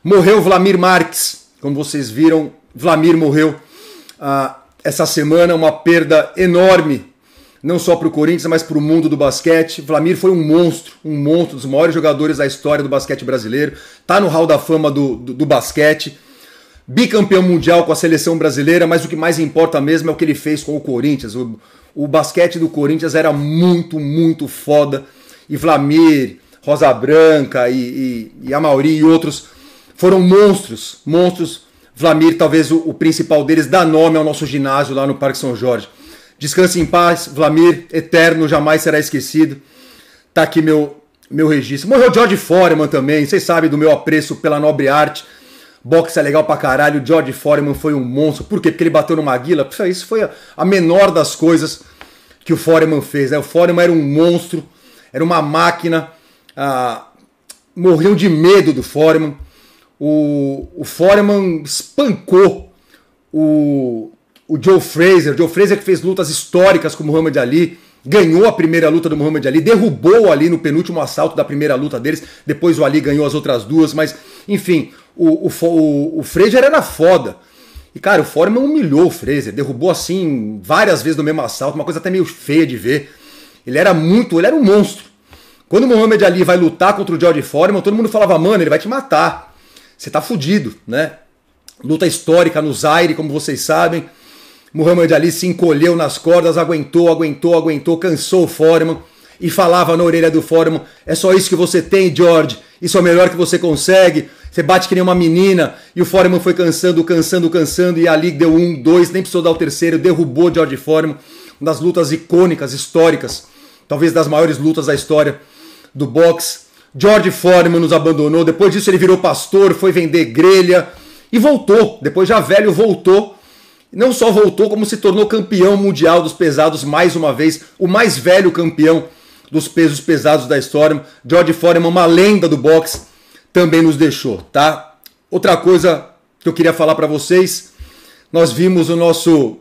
Morreu Vlamir Marques. Como vocês viram, Vlamir morreu essa semana, uma perda enorme, não só para o Corinthians, mas para o mundo do basquete. Vlamir foi um monstro, dos maiores jogadores da história do basquete brasileiro. Tá no hall da fama do basquete. Bicampeão mundial com a seleção brasileira, mas o que mais importa mesmo é o que ele fez com o Corinthians. O basquete do Corinthians era muito, muito foda. E Vlamir, Rosa Branca e Amauri e outros foram monstros. Vlamir, talvez o principal deles, dá nome ao nosso ginásio lá no Parque São Jorge. Descanse em paz, Vlamir, eterno, jamais será esquecido. Tá aqui meu registro. Morreu George Foreman também, vocês sabem do meu apreço pela nobre arte. Boxe é legal pra caralho, George Foreman foi um monstro. Por quê? Porque ele bateu no Maguila. Isso foi a menor das coisas que o Foreman fez, né? O Foreman era um monstro, era uma máquina. Morriam de medo do Foreman. O Foreman espancou o Joe Frazier. Joe Frazier que fez lutas históricas com o Muhammad Ali. Ganhou a primeira luta do Muhammad Ali, derrubou o Ali no penúltimo assalto da primeira luta deles. Depois o Ali ganhou as outras duas, mas enfim, o Frazier era foda. E cara, o Foreman humilhou o Frazier, derrubou assim várias vezes no mesmo assalto, uma coisa até meio feia de ver. Ele era um monstro. Quando o Muhammad Ali vai lutar contra o George Foreman, todo mundo falava, mano, ele vai te matar. Você tá fudido, né? Luta histórica no Zaire, como vocês sabem. Muhammad Ali se encolheu nas cordas, aguentou, cansou o Foreman e falava na orelha do Foreman, é só isso que você tem, George, isso é o melhor que você consegue, você bate que nem uma menina. E o Foreman foi cansando, e Ali deu 1, 2, nem precisou dar o terceiro, derrubou George Foreman, uma das lutas icônicas, históricas, talvez das maiores lutas da história do boxe. George Foreman nos abandonou, depois disso ele virou pastor, foi vender grelha e voltou, depois já velho voltou. Não só voltou, como se tornou campeão mundial dos pesados mais uma vez, o mais velho campeão dos pesos pesados da história. George Foreman, uma lenda do boxe, também nos deixou, tá? Outra coisa que eu queria falar para vocês, nós vimos o nosso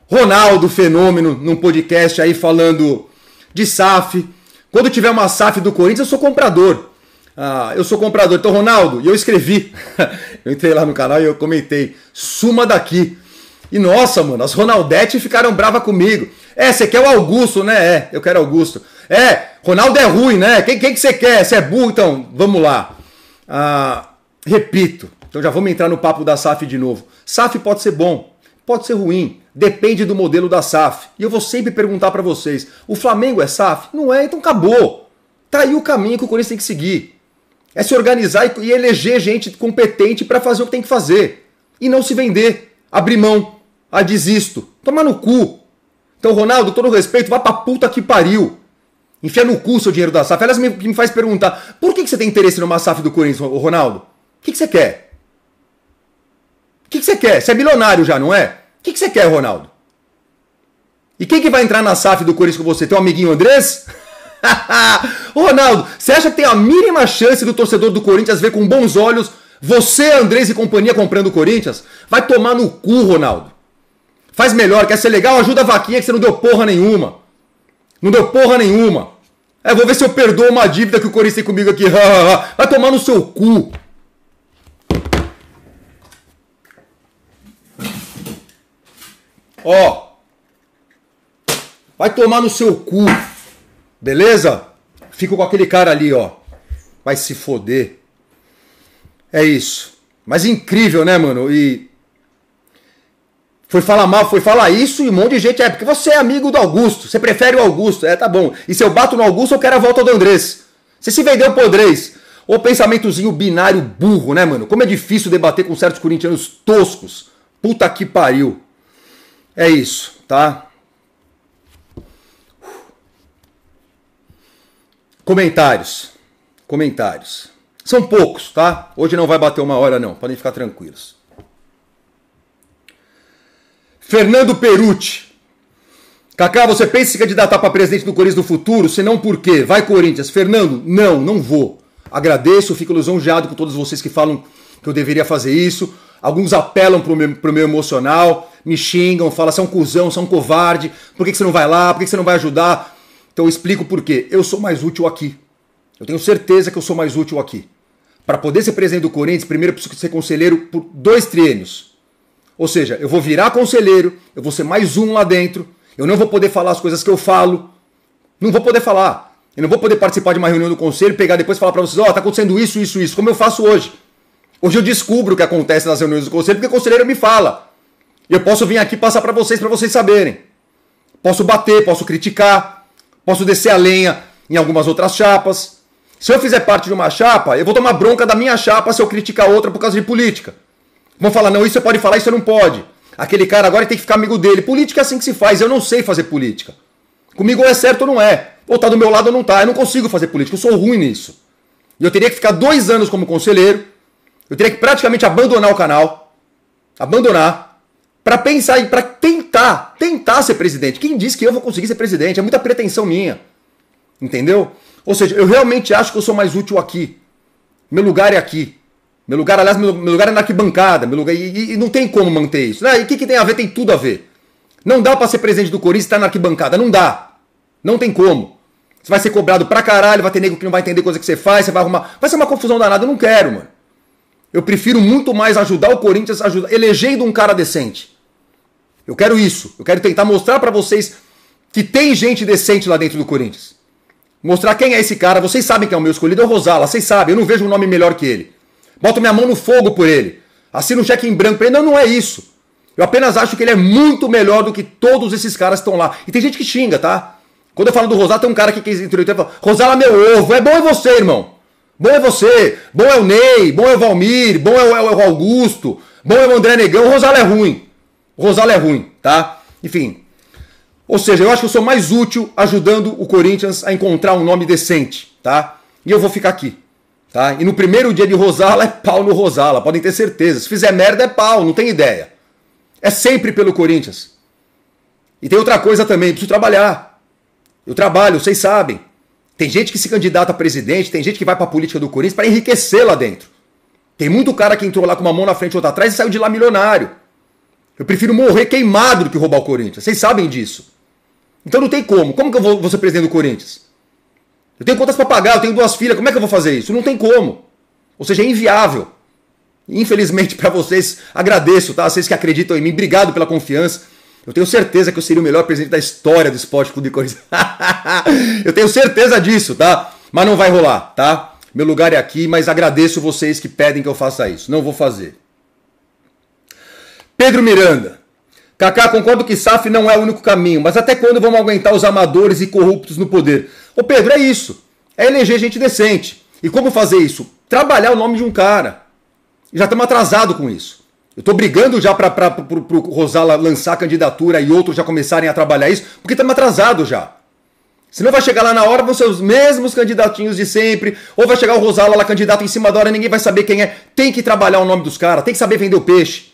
Ronaldo Fenômeno num podcast aí falando de SAF. Quando tiver uma SAF do Corinthians, eu sou comprador. Eu sou comprador. Então, Ronaldo, e eu escrevi, eu entrei lá no canal e eu comentei, suma daqui. E nossa, mano, as Ronaldete ficaram bravas comigo. Você quer o Augusto, né? Eu quero Augusto. Ronaldo é ruim, né? Quem que você quer? Você é burro? Então, vamos lá. Repito, então já vamos entrar no papo da SAF de novo. SAF pode ser bom, pode ser ruim, depende do modelo da SAF. E eu vou sempre perguntar pra vocês, o Flamengo é SAF? Não é, então acabou. Tá aí o caminho que o Corinthians tem que seguir. É se organizar e eleger gente competente pra fazer o que tem que fazer. E não se vender, abrir mão. Desisto. Toma no cu. Então, Ronaldo, todo respeito, vá pra puta que pariu. Enfia no cu o seu dinheiro da SAF. Elas me faz perguntar, por que você tem interesse numa SAF do Corinthians, Ronaldo? O que você quer? O que você quer? Você é milionário já, não é? O que você quer, Ronaldo? E quem que vai entrar na SAF do Corinthians com você? Teu amiguinho Andrés? Ronaldo, você acha que tem a mínima chance do torcedor do Corinthians ver com bons olhos você, Andrés e companhia comprando o Corinthians? Vai tomar no cu, Ronaldo. Faz melhor, quer ser legal? Ajuda a vaquinha que você não deu porra nenhuma. Não deu porra nenhuma. Vou ver se eu perdoo uma dívida que o Corinthians tem comigo aqui. Vai tomar no seu cu. Vai tomar no seu cu. Beleza? Fico com aquele cara ali, ó. Vai se foder. É isso. Mas incrível, né, mano? E... foi falar mal, foi falar isso e um monte de gente, porque você é amigo do Augusto, você prefere o Augusto, tá bom. E se eu bato no Augusto, eu quero a volta do Andrés. Você se vendeu pro Andrés. Ô pensamentozinho binário burro, né, mano? Como é difícil debater com certos corintianos toscos. Puta que pariu. É isso, tá? Comentários. São poucos, tá? Hoje não vai bater 1 hora não, podem ficar tranquilos. Fernando Perucci. Kaká, você pensa em se candidatar para presidente do Corinthians no futuro? Se não, por quê? Vai, Corinthians. Fernando, não vou. Agradeço, fico lisonjeado com todos vocês que falam que eu deveria fazer isso. Alguns apelam pro meu emocional, me xingam, falam, você é um cuzão, você é um covarde, por que você não vai lá, por que você não vai ajudar? Então eu explico por quê. Eu sou mais útil aqui. Eu tenho certeza que eu sou mais útil aqui. Para poder ser presidente do Corinthians, primeiro eu preciso ser conselheiro por 2 triênios. Ou seja, eu vou virar conselheiro, eu vou ser mais um lá dentro, eu não vou poder falar as coisas que eu falo, não vou poder falar. Eu não vou poder participar de uma reunião do conselho, pegar depois e falar para vocês, ó, tá acontecendo isso, como eu faço hoje. Hoje eu descubro o que acontece nas reuniões do conselho, porque o conselheiro me fala. E eu posso vir aqui passar para vocês saberem. Posso bater, posso criticar, posso descer a lenha em algumas outras chapas. Se eu fizer parte de uma chapa, eu vou tomar bronca da minha chapa se eu criticar outra por causa de política. Vão falar, não, isso você pode falar, isso você não pode. Aquele cara agora tem que ficar amigo dele. Política é assim que se faz, eu não sei fazer política. Comigo ou é certo ou não é. Ou tá do meu lado ou não tá. Eu não consigo fazer política, eu sou ruim nisso. E eu teria que ficar 2 anos como conselheiro, eu teria que praticamente abandonar o canal, para pensar e para tentar ser presidente. Quem disse que eu vou conseguir ser presidente? É muita pretensão minha. Entendeu? Ou seja, eu realmente acho que eu sou mais útil aqui. Meu lugar é aqui. Meu lugar é na arquibancada. E não tem como manter isso. Né? E o que tem a ver? Tem tudo a ver. Não dá pra ser presidente do Corinthians e estar na arquibancada. Não dá. Não tem como. Você vai ser cobrado pra caralho, vai ter nego que não vai entender coisa que você faz, você vai arrumar. Vai ser uma confusão danada. Eu não quero, mano. Eu prefiro muito mais ajudar o Corinthians, elegendo um cara decente. Eu quero isso. Eu quero tentar mostrar pra vocês que tem gente decente lá dentro do Corinthians. Mostrar quem é esse cara. Vocês sabem quem é o meu escolhido, é o Rosala. Vocês sabem, eu não vejo um nome melhor que ele. Boto minha mão no fogo por ele. Assino um cheque em branco pra ele. Não é isso. Eu apenas acho que ele é muito melhor do que todos esses caras que estão lá. E tem gente que xinga, tá? Quando eu falo do Rosala, tem um cara que quis interior e fala, Rosala, meu ovo. É bom é você, irmão. Bom é você. Bom é o Ney. Bom é o Valmir. Bom é o Augusto. Bom é o André Negão. O Rosala é ruim. O Rosala é ruim, tá? Enfim. Ou seja, eu acho que eu sou mais útil ajudando o Corinthians a encontrar um nome decente, tá? E eu vou ficar aqui, tá? E no primeiro dia de Rosala é pau no Rosala, podem ter certeza. Se fizer merda é pau, não tem ideia. É sempre pelo Corinthians. E tem outra coisa também, preciso trabalhar. Eu trabalho, vocês sabem. Tem gente que se candidata a presidente, tem gente que vai pra política do Corinthians para enriquecer lá dentro. Tem muito cara que entrou lá com uma mão na frente e outra atrás e saiu de lá milionário. Eu prefiro morrer queimado do que roubar o Corinthians. Vocês sabem disso. Então não tem como. Como que eu vou ser presidente do Corinthians? Eu tenho contas para pagar, eu tenho 2 filhas, como é que eu vou fazer isso? Não tem como. Ou seja, é inviável. Infelizmente para vocês, agradeço, tá? Vocês que acreditam em mim, obrigado pela confiança. Eu tenho certeza que eu seria o melhor presidente da história do Esporte Clube Corinthians. Eu tenho certeza disso, tá? Mas não vai rolar, tá? Meu lugar é aqui, mas agradeço vocês que pedem que eu faça isso. Não vou fazer. Pedro Miranda. Kaká, concordo que SAF não é o único caminho, mas até quando vamos aguentar os amadores e corruptos no poder? Ô Pedro, é isso. É eleger gente decente. E como fazer isso? Trabalhar o nome de um cara. Já estamos atrasados com isso. Eu estou brigando já para o Rosala lançar a candidatura e outros já começarem a trabalhar isso, porque estamos atrasados já. Senão vai chegar lá na hora, vão ser os mesmos candidatinhos de sempre, ou vai chegar o Rosala lá candidato em cima da hora, ninguém vai saber quem é. Tem que trabalhar o nome dos caras, tem que saber vender o peixe.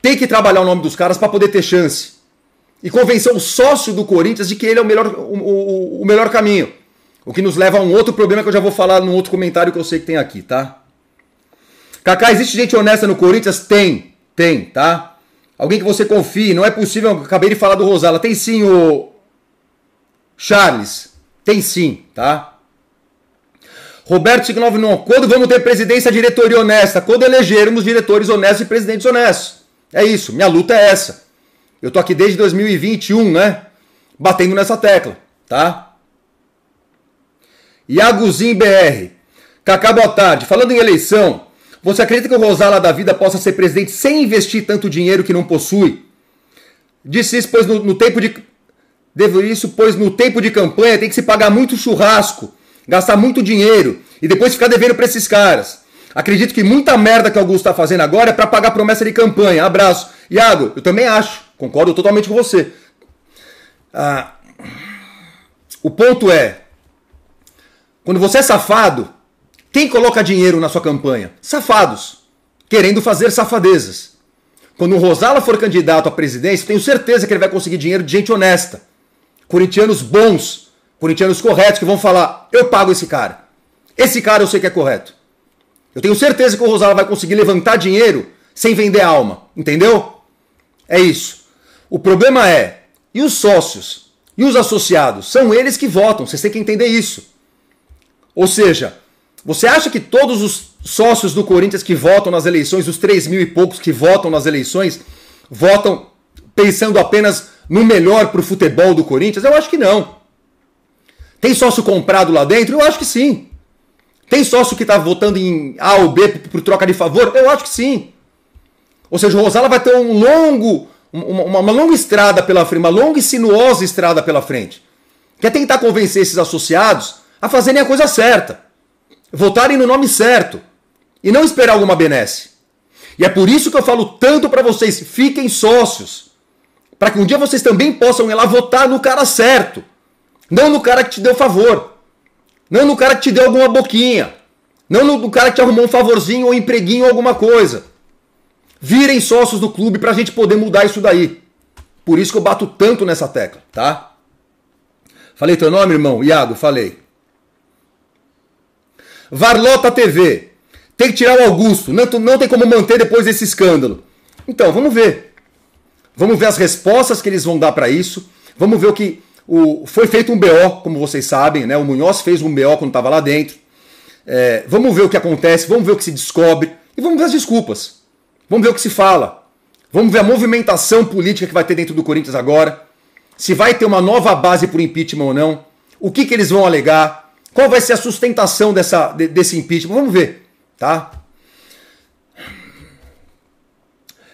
Tem que trabalhar o nome dos caras para poder ter chance. E convencer o sócio do Corinthians de que ele é o melhor caminho. O que nos leva a um outro problema que eu já vou falar num outro comentário que eu sei que tem aqui, tá? Kaká, existe gente honesta no Corinthians? Tem, tá? Alguém que você confie, não é possível, eu acabei de falar do Rosala. Tem sim o Charles, tem sim, tá? Roberto 599, quando vamos ter presidência e diretoria honesta? Quando elegermos diretores honestos e presidentes honestos. É isso, minha luta é essa. Eu tô aqui desde 2021, né? Batendo nessa tecla, tá? Iagozinho BR. Kaká, boa tarde. Falando em eleição, você acredita que o Rosala da vida possa ser presidente sem investir tanto dinheiro que não possui? Disse isso, pois no tempo de... Devo isso, pois no tempo de campanha tem que se pagar muito churrasco, gastar muito dinheiro e depois ficar devendo pra esses caras. Acredito que muita merda que o Augusto está fazendo agora é para pagar promessa de campanha. Abraço. Iago, eu também acho. Concordo totalmente com você. O ponto é, quando você é safado, Quem coloca dinheiro na sua campanha? Safados, querendo fazer safadezas. Quando o Rosala for candidato à presidência, tenho certeza que ele vai conseguir dinheiro de gente honesta. Corintianos bons, corintianos corretos que vão falar, eu pago esse cara. Esse cara eu sei que é correto. Eu tenho certeza que o Rosala vai conseguir levantar dinheiro sem vender alma. Entendeu? É isso. O problema é, e os sócios? E os associados? São eles que votam. Vocês têm que entender isso. Ou seja, você acha que todos os sócios do Corinthians que votam nas eleições, os 3 mil e poucos que votam nas eleições, votam pensando apenas no melhor para o futebol do Corinthians? Eu acho que não. Tem sócio comprado lá dentro? Eu acho que sim. Tem sócio que está votando em A ou B por troca de favor? Eu acho que sim. Ou seja, o Rosala vai ter uma longa estrada pela frente, uma longa e sinuosa estrada pela frente. Quer tentar convencer esses associados a fazerem a coisa certa, votarem no nome certo e não esperar alguma benesse. E é por isso que eu falo tanto para vocês, fiquem sócios, para que um dia vocês também possam ir lá votar no cara certo, não no cara que te deu favor, não no cara que te deu alguma boquinha, não no cara que te arrumou um favorzinho ou um empreguinho ou alguma coisa. Virem sócios do clube pra gente poder mudar isso daí. Por isso que eu bato tanto nessa tecla, tá? Falei teu nome, irmão? Iago, falei. Varlota TV. Tem que tirar o Augusto. Não tem como manter depois desse escândalo. Então, vamos ver. Vamos ver as respostas que eles vão dar pra isso. Vamos ver o que... Foi feito um BO, como vocês sabem, né? O Munhoz fez um BO quando estava lá dentro. Vamos ver o que acontece, vamos ver o que se descobre. E vamos ver as desculpas. Vamos ver o que se fala. Vamos ver a movimentação política que vai ter dentro do Corinthians agora. Se vai ter uma nova base para o impeachment ou não. O que eles vão alegar. Qual vai ser a sustentação desse impeachment. Vamos ver. Tá?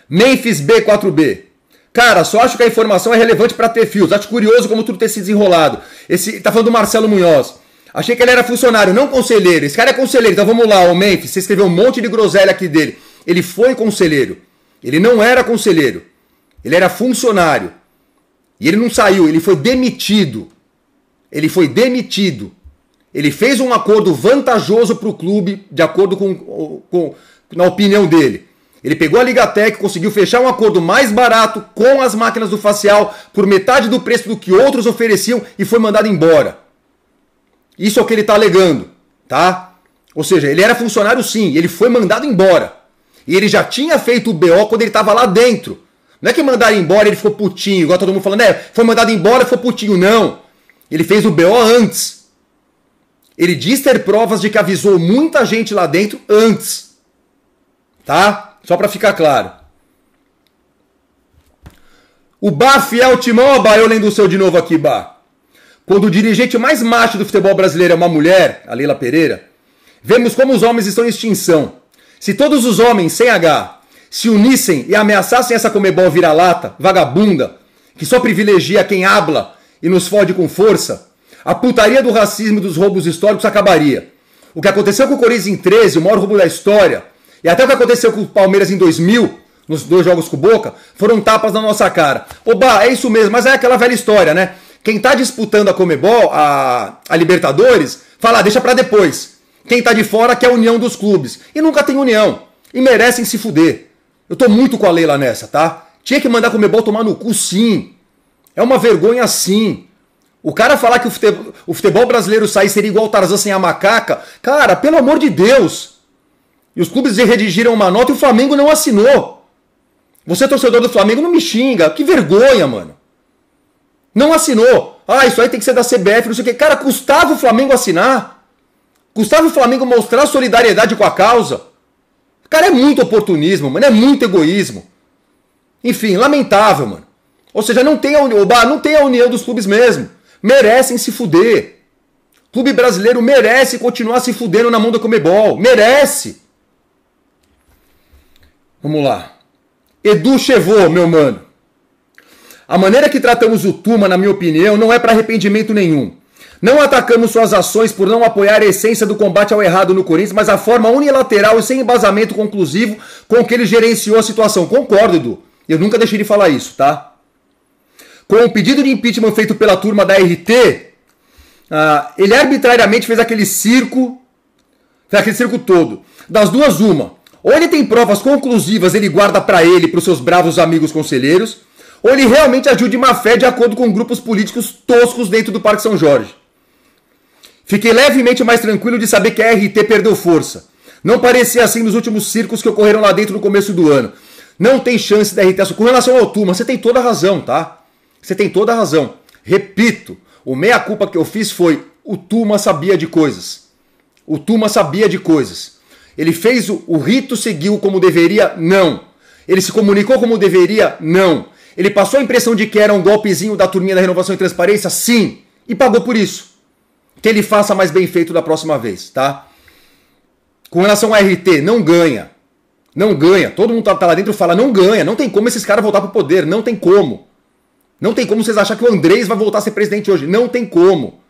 Memphis B4B. Cara, só acho que a informação é relevante para ter fios. Acho curioso como tudo ter se desenrolado. Tá falando do Marcelo Munhoz. Achei que ele era funcionário, não conselheiro. Esse cara é conselheiro. Então vamos lá, o Memphis. Você escreveu um monte de groselha aqui dele. Ele foi conselheiro. Ele não era conselheiro. Ele era funcionário. E ele não saiu, ele foi demitido. Ele foi demitido. Ele fez um acordo vantajoso para o clube, de acordo na opinião dele. Ele pegou a Ligatec, conseguiu fechar um acordo mais barato com as máquinas do facial, por metade do preço do que outros ofereciam, e foi mandado embora. Isso é o que ele está alegando, tá? Ou seja, ele era funcionário sim, ele foi mandado embora. E ele já tinha feito o BO quando ele estava lá dentro. Não é que mandaram embora e ele ficou putinho, igual todo mundo falando, foi mandado embora e ficou putinho. Não. Ele fez o BO antes. Ele diz ter provas de que avisou muita gente lá dentro antes. Tá? Só para ficar claro. O Bá Fiel Timão, Bá, eu lendo o seu de novo aqui, Bá. Quando o dirigente mais macho do futebol brasileiro é uma mulher, a Leila Pereira, vemos como os homens estão em extinção. Se todos os homens, sem H, se unissem e ameaçassem essa Comebol vira-lata, vagabunda, que só privilegia quem habla e nos fode com força, a putaria do racismo e dos roubos históricos acabaria. O que aconteceu com o Corinthians em 13, o maior roubo da história, e até o que aconteceu com o Palmeiras em 2000, nos 2 jogos com o Boca, foram tapas na nossa cara. Oba, é isso mesmo, mas é aquela velha história, né? Quem tá disputando a Comebol, a Libertadores, fala, deixa pra depois. Quem tá de fora quer a união dos clubes. E nunca tem união. E merecem se fuder. Eu tô muito com a Leila nessa, tá? Tinha que mandar a Comebol tomar no cu, sim. É uma vergonha, sim. O cara falar que o futebol brasileiro sair seria igual o Tarzan sem a macaca. Cara, pelo amor de Deus. E os clubes redigiram uma nota e o Flamengo não assinou. Você, torcedor do Flamengo, não me xinga. Que vergonha, mano. Não assinou. Ah, isso aí tem que ser da CBF, não sei o quê. Cara, custava o Flamengo assinar. Custava o Flamengo mostrar solidariedade com a causa. Cara, é muito oportunismo, mano. É muito egoísmo. Enfim, lamentável, mano. Ou seja, não tem a união dos clubes mesmo. Merecem se fuder. O clube brasileiro merece continuar se fudendo na mão da Comebol. Merece. Vamos lá. Edu Chevô, meu mano. A maneira que tratamos o Tuma, na minha opinião, não é para arrependimento nenhum. Não atacamos suas ações por não apoiar a essência do combate ao errado no Corinthians, mas a forma unilateral e sem embasamento conclusivo com que ele gerenciou a situação. Concordo, Edu. Eu nunca deixei de falar isso, tá? Com o pedido de impeachment feito pela turma da RT, ele arbitrariamente fez aquele circo Foi aquele circo todo. Das duas, uma. Ou ele tem provas conclusivas, ele guarda pra ele e pros seus bravos amigos conselheiros, ou ele realmente agiu de má fé de acordo com grupos políticos toscos dentro do Parque São Jorge. Fiquei levemente mais tranquilo de saber que a RT perdeu força. Não parecia assim nos últimos circos que ocorreram lá dentro no começo do ano. Não tem chance da RT. Com relação ao Tuma, você tem toda a razão, tá? Você tem toda a razão. Repito, o meia-culpa que eu fiz foi: o Tuma sabia de coisas. O Tuma sabia de coisas. Ele fez o rito, seguiu como deveria? Não. Ele se comunicou como deveria? Não. Ele passou a impressão de que era um golpezinho da turminha da Renovação e Transparência? Sim. E pagou por isso. Que ele faça mais bem feito da próxima vez, tá? Com relação ao RT, não ganha. Não ganha. Todo mundo tá lá dentro e fala, não ganha. Não tem como esses caras voltar pro poder. Não tem como. Não tem como vocês acharem que o Andrés vai voltar a ser presidente hoje. Não tem como.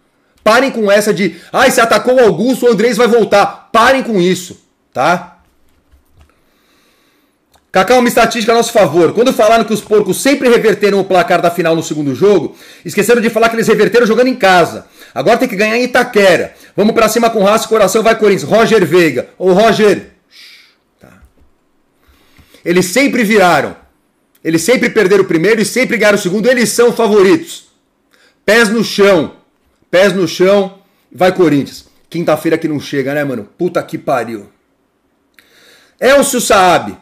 Parem com essa de, se atacou o Augusto, o Andrés vai voltar. Parem com isso, tá? Cacau, uma estatística a nosso favor. Quando falaram que os porcos sempre reverteram o placar da final no segundo jogo, esqueceram de falar que eles reverteram jogando em casa. Agora tem que ganhar em Itaquera. Vamos pra cima com raça e coração, vai Corinthians. Roger Veiga. Ô Roger. Tá. Eles sempre viraram. Eles sempre perderam o primeiro e sempre ganharam o segundo. Eles são favoritos. Pés no chão. Pés no chão. Vai Corinthians. Quinta-feira que não chega, né, mano? Puta que pariu. Elcio Saab.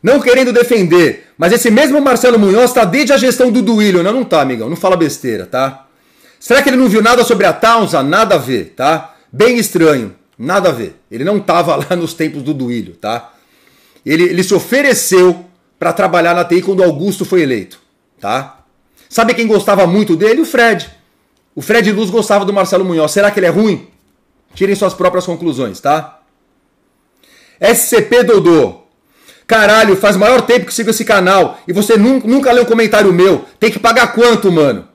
Não querendo defender, mas esse mesmo Marcelo Munhoz tá desde a gestão do Duílio. Não tá, amigão. Não fala besteira, tá? Será que ele não viu nada sobre a Taunsa? Nada a ver, tá? Bem estranho. Nada a ver. Ele não tava lá nos tempos do Duílio, tá? Ele se ofereceu para trabalhar na TI quando o Augusto foi eleito, tá? Sabe quem gostava muito dele? O Fred. O Fred Luz gostava do Marcelo Munhoz. Será que ele é ruim? Tirem suas próprias conclusões, tá? SCP Dodô. Caralho, faz maior tempo que sigo esse canal e você nunca lê um comentário meu. Tem que pagar quanto, mano?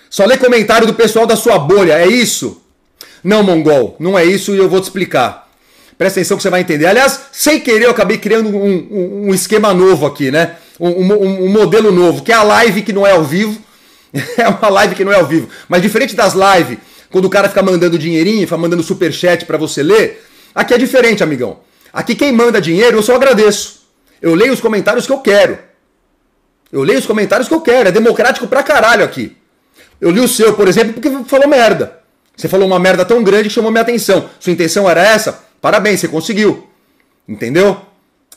Só lê comentário do pessoal da sua bolha, é isso? Não, Mongol, não é isso e eu vou te explicar. Presta atenção que você vai entender. Aliás, sem querer eu acabei criando um esquema novo aqui, né? Um modelo novo, que é a live que não é ao vivo. É uma live que não é ao vivo. Mas diferente das lives, quando o cara fica mandando dinheirinho, fica mandando superchat pra você ler, aqui é diferente, amigão. Aqui quem manda dinheiro eu só agradeço. Eu leio os comentários que eu quero. Eu leio os comentários que eu quero. É democrático pra caralho aqui. Eu li o seu, por exemplo, porque falou merda. Você falou uma merda tão grande que chamou minha atenção. Sua intenção era essa? Parabéns, você conseguiu. Entendeu?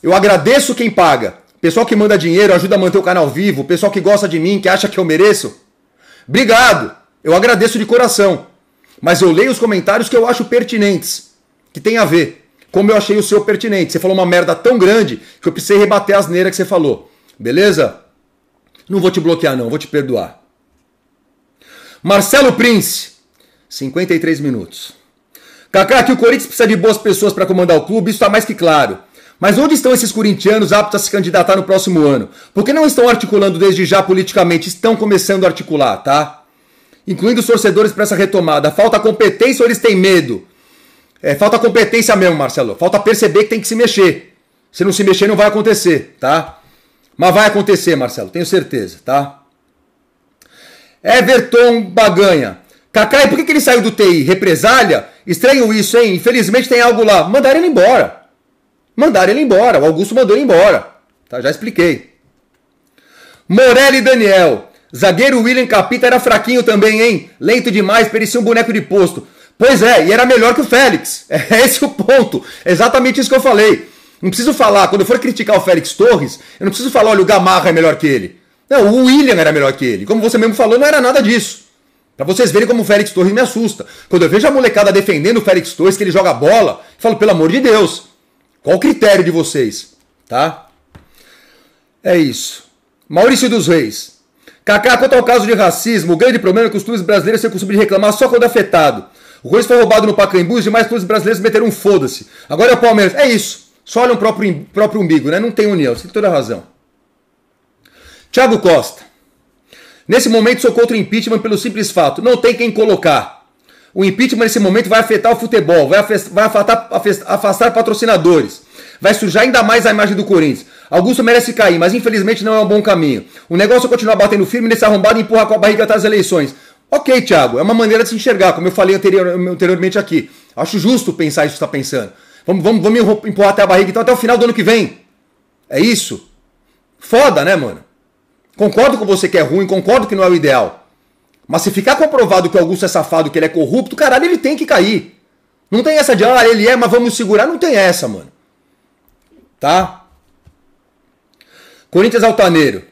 Eu agradeço quem paga. Pessoal que manda dinheiro, ajuda a manter o canal vivo. Pessoal que gosta de mim, que acha que eu mereço. Obrigado. Eu agradeço de coração. Mas eu leio os comentários que eu acho pertinentes. Que tem a ver. Como eu achei o seu pertinente. Você falou uma merda tão grande que eu precisei rebater a asneira que você falou. Beleza? Não vou te bloquear não, vou te perdoar. Marcelo Prince, 53 minutos. Kaká, que o Corinthians precisa de boas pessoas para comandar o clube, isso está mais que claro. Mas onde estão esses corintianos aptos a se candidatar no próximo ano? Por que não estão articulando desde já politicamente? Estão começando a articular, tá? Incluindo os torcedores para essa retomada. Falta competência ou eles têm medo? Falta competência mesmo, Marcelo. Falta perceber que tem que se mexer. Se não se mexer, não vai acontecer, tá? Mas vai acontecer, Marcelo, tenho certeza, tá? Everton Baganha. Kaká, e por que ele saiu do TI? Represália? Estranho isso, hein? Infelizmente tem algo lá. Mandaram ele embora. Mandaram ele embora. O Augusto mandou ele embora. Tá, já expliquei. Morelli Daniel. Zagueiro William Capita era fraquinho também, hein? Lento demais, parecia um boneco de posto. Pois é, e era melhor que o Félix. É esse o ponto. É exatamente isso que eu falei. Não preciso falar, quando eu for criticar o Félix Torres, eu não preciso falar, olha, o Gamarra é melhor que ele. Não, o William era melhor que ele. Como você mesmo falou, não era nada disso. Pra vocês verem como o Félix Torres me assusta. Quando eu vejo a molecada defendendo o Félix Torres, que ele joga bola, eu falo, pelo amor de Deus, qual o critério de vocês? Tá? É isso. Maurício dos Reis. Kaká, quanto ao caso de racismo, o grande problema é que os clubes brasileiros têm o costume de reclamar só quando é afetado. O Corinthians foi roubado no Pacaembu e os demais clubes brasileiros meteram um foda-se. Agora é o Palmeiras. É isso. Só olham o próprio umbigo, né? Não tem união. Você tem toda a razão. Thiago Costa. Nesse momento sou contra o impeachment pelo simples fato. Não tem quem colocar. O impeachment nesse momento vai afetar o futebol. Vai afastar patrocinadores. Vai sujar ainda mais a imagem do Corinthians. Augusto merece cair, mas infelizmente não é um bom caminho. O negócio é continuar batendo firme nesse arrombado e empurrar com a barriga até as eleições. Ok, Thiago, é uma maneira de se enxergar, como eu falei anteriormente aqui. Acho justo pensar isso que você está pensando. Vamos me empurrar até a barriga, então até o final do ano que vem. É isso? Foda, né, mano? Concordo com você que é ruim, concordo que não é o ideal. Mas se ficar comprovado que o Augusto é safado, que ele é corrupto, caralho, ele tem que cair. Não tem essa de, ele é, mas vamos segurar. Não tem essa, mano. Tá? Corinthians Altaneiro.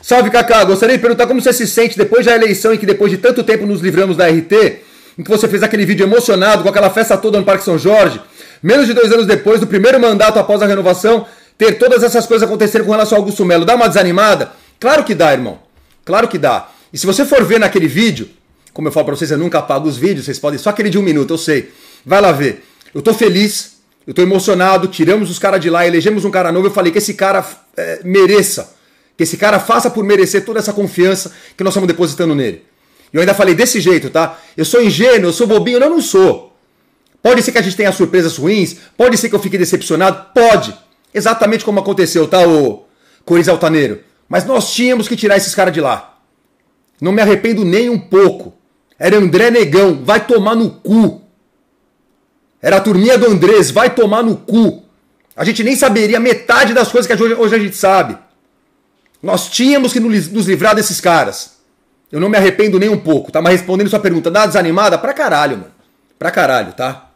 Salve, Kaká. Gostaria de perguntar como você se sente depois da eleição e que depois de tanto tempo nos livramos da RT, em que você fez aquele vídeo emocionado com aquela festa toda no Parque São Jorge, menos de 2 anos depois do primeiro mandato após a renovação, ter todas essas coisas acontecerem com relação ao Augusto Melo. Dá uma desanimada? Claro que dá, irmão. Claro que dá. E se você for ver naquele vídeo, como eu falo pra vocês, eu nunca apago os vídeos, vocês podem, só aquele de 1 minuto, eu sei. Vai lá ver. Eu tô feliz, eu tô emocionado, tiramos os caras de lá, elegemos um cara novo, eu falei que esse cara mereça, que esse cara faça por merecer toda essa confiança que nós estamos depositando nele. E eu ainda falei desse jeito, tá? Eu sou ingênuo, eu sou bobinho, não sou. Pode ser que a gente tenha surpresas ruins, pode ser que eu fique decepcionado, pode. Exatamente como aconteceu, tá, o Corinthians Altaneiro? Mas nós tínhamos que tirar esses caras de lá. Não me arrependo nem um pouco. Era André Negão, vai tomar no cu. Era a turminha do Andrés, vai tomar no cu. A gente nem saberia metade das coisas que hoje a gente sabe. Nós tínhamos que nos livrar desses caras. Eu não me arrependo nem um pouco, tá? Mas respondendo sua pergunta, dá desanimada? Pra caralho, mano. Pra caralho, tá?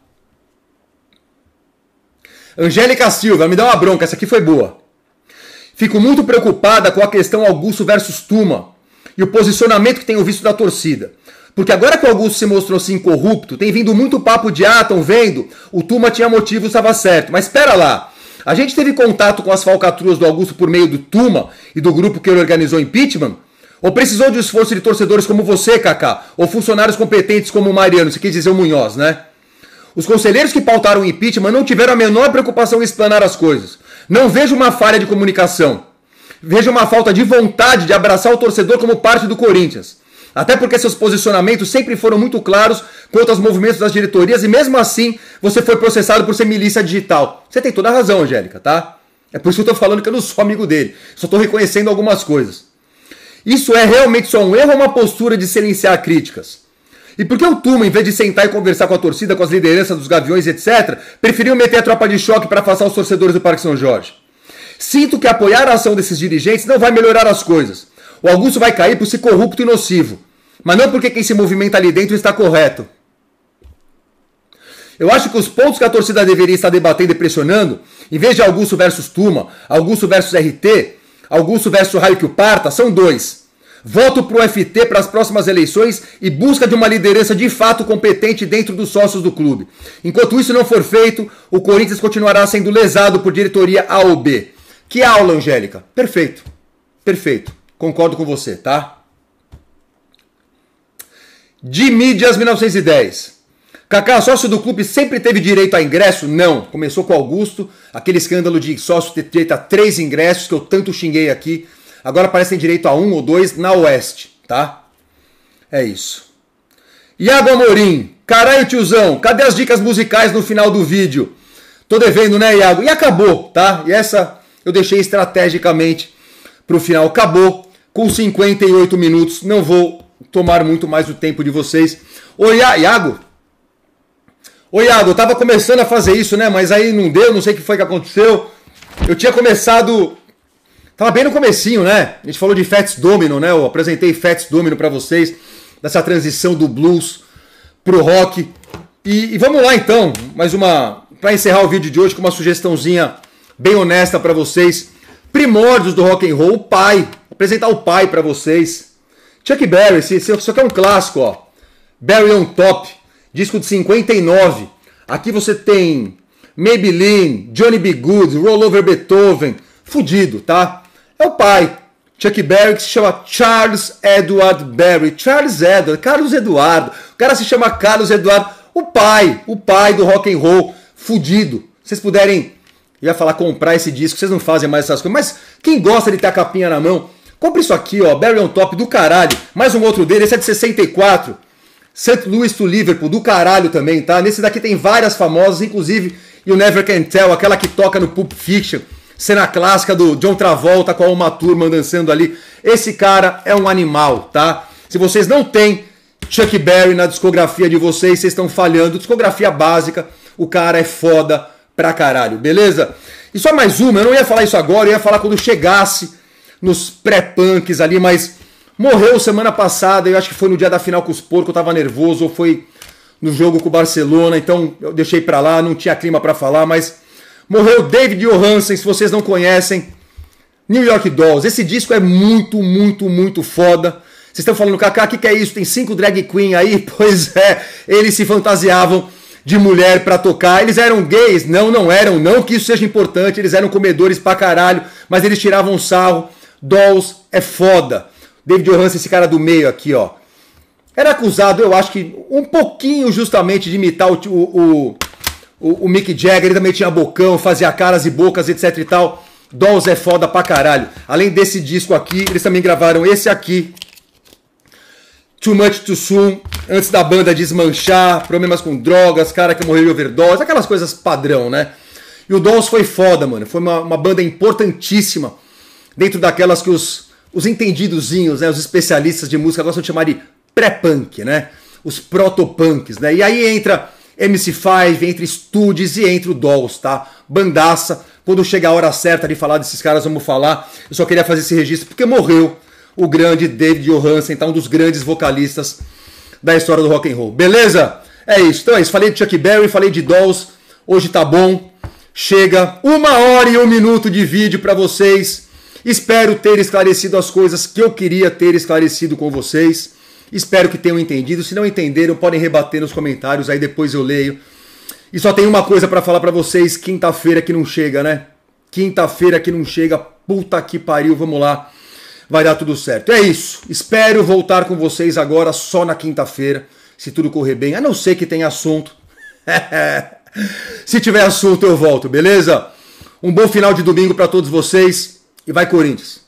Angélica Silva, me dá uma bronca, essa aqui foi boa. Fico muito preocupada com a questão Augusto versus Tuma e o posicionamento que tenho visto da torcida. Porque agora que o Augusto se mostrou assim corrupto, tem vindo muito papo de, estão vendo, o Tuma tinha motivo, estava certo. Mas espera lá, a gente teve contato com as falcatruas do Augusto por meio do Tuma e do grupo que ele organizou o impeachment? Ou precisou de esforço de torcedores como você, Kaká? Ou funcionários competentes como o Mariano, você quis dizer o Munhoz, né? Os conselheiros que pautaram o impeachment não tiveram a menor preocupação em explanar as coisas. Não vejo uma falha de comunicação. Vejo uma falta de vontade de abraçar o torcedor como parte do Corinthians. Até porque seus posicionamentos sempre foram muito claros quanto aos movimentos das diretorias e mesmo assim você foi processado por ser milícia digital. Você tem toda a razão, Angélica, tá? É por isso que eu tô falando que eu não sou amigo dele. Só tô reconhecendo algumas coisas. Isso é realmente só um erro ou uma postura de silenciar críticas? E por que o Tuma, em vez de sentar e conversar com a torcida, com as lideranças dos Gaviões, etc., preferiu meter a tropa de choque para afastar os torcedores do Parque São Jorge? Sinto que apoiar a ação desses dirigentes não vai melhorar as coisas. O Augusto vai cair por ser corrupto e nocivo. Mas não porque quem se movimenta ali dentro está correto. Eu acho que os pontos que a torcida deveria estar debatendo e pressionando, em vez de Augusto versus Tuma, Augusto versus RT, Augusto versus Raio que o Parta, são 2. Voto pro FT para as próximas eleições e busca de uma liderança de fato competente dentro dos sócios do clube. Enquanto isso não for feito, o Corinthians continuará sendo lesado por diretoria A ou B. Que aula, Angélica? Perfeito. Perfeito. Concordo com você, tá? De Mídias 1910. Kaká, sócio do clube sempre teve direito a ingresso? Não. Começou com o Augusto, aquele escândalo de sócio ter direito a 3 ingressos que eu tanto xinguei aqui. Agora parece que tem direito a 1 ou 2 na Oeste, tá? É isso. Iago Amorim. Caralho, tiozão, cadê as dicas musicais no final do vídeo? Tô devendo, né, Iago? E acabou, tá? E essa eu deixei estrategicamente pro final. Acabou com 58 minutos. Não vou tomar muito mais o tempo de vocês. Oi, Iago. Oi, Iago, eu tava começando a fazer isso, né? Mas aí não deu, não sei o que foi que aconteceu. Eu tinha começado... Tava bem no comecinho, né? A gente falou de Fats Domino, né? Eu apresentei Fats Domino pra vocês, dessa transição do blues pro rock. E vamos lá então, mais uma... Pra encerrar o vídeo de hoje com uma sugestãozinha bem honesta pra vocês. Primórdios do rock and roll, o pai. Apresentar o pai pra vocês. Chuck Berry, isso aqui é um clássico, ó. Berry on Top, disco de 59. Aqui você tem Maybelline, Johnny B. Good, Roll Over Beethoven. Fudido, tá? É o pai, Chuck Berry, que se chama Charles Edward Berry. Carlos Eduardo. O cara se chama Carlos Eduardo. O pai do rock and roll. Fudido. Se vocês puderem, eu ia falar comprar esse disco, vocês não fazem mais essas coisas, mas quem gosta de ter a capinha na mão, compre isso aqui, ó, Berry on Top, do caralho. Mais um outro dele, esse é de 64. St. Louis to Liverpool, do caralho também, tá? Nesse daqui tem várias famosas, inclusive You Never Can Tell, aquela que toca no Pulp Fiction. Cena clássica do John Travolta com a Uma Thurman dançando ali. Esse cara é um animal, tá? Se vocês não têm Chuck Berry na discografia de vocês, vocês estão falhando. Discografia básica, o cara é foda pra caralho, beleza? E só mais uma, eu não ia falar isso agora, eu ia falar quando chegasse nos pré-punks ali, mas morreu semana passada, eu acho que foi no dia da final com os porcos, eu tava nervoso, ou foi no jogo com o Barcelona, então eu deixei pra lá, não tinha clima pra falar, mas morreu David Johansen, se vocês não conhecem, New York Dolls. Esse disco é muito, muito, muito foda. Vocês estão falando, Kaká, o que é isso? Tem 5 drag queen aí? Pois é, eles se fantasiavam de mulher pra tocar. Eles eram gays? Não, não eram. Não que isso seja importante, eles eram comedores pra caralho, mas eles tiravam sarro. Dolls é foda. David Johansen, esse cara do meio aqui, ó. Era acusado, eu acho que um pouquinho justamente de imitar o Mick Jagger. Ele também tinha bocão, fazia caras e bocas, etc e tal. Dolls é foda pra caralho. Além desse disco aqui, eles também gravaram esse aqui, Too Much Too Soon, antes da banda desmanchar, problemas com drogas, cara que morreu de overdose, aquelas coisas padrão, né? E o Dolls foi foda, mano. Foi uma banda importantíssima, dentro daquelas que os entendidozinhos, né, os especialistas de música gostam de chamar de pré-punk, né? Os proto-punks, né? E aí entra MC5, entra Studios e entra o Dolls, tá? Bandaça. Quando chegar a hora certa de falar desses caras, vamos falar. Eu só queria fazer esse registro porque morreu o grande David Johansen, tá? Um dos grandes vocalistas da história do rock and roll. Beleza? É isso. Então é isso. Falei de Chuck Berry, falei de Dolls. Hoje tá bom. Chega 1 hora e 1 minuto de vídeo pra vocês. Espero ter esclarecido as coisas que eu queria ter esclarecido com vocês. Espero que tenham entendido. Se não entenderam, podem rebater nos comentários, aí depois eu leio. E só tem uma coisa pra falar pra vocês, quinta-feira que não chega, né? Quinta-feira que não chega, puta que pariu, vamos lá. Vai dar tudo certo. É isso. Espero voltar com vocês agora só na quinta-feira, se tudo correr bem. A não ser que tenha assunto. Se tiver assunto eu volto, beleza? Um bom final de domingo pra todos vocês e vai Corinthians!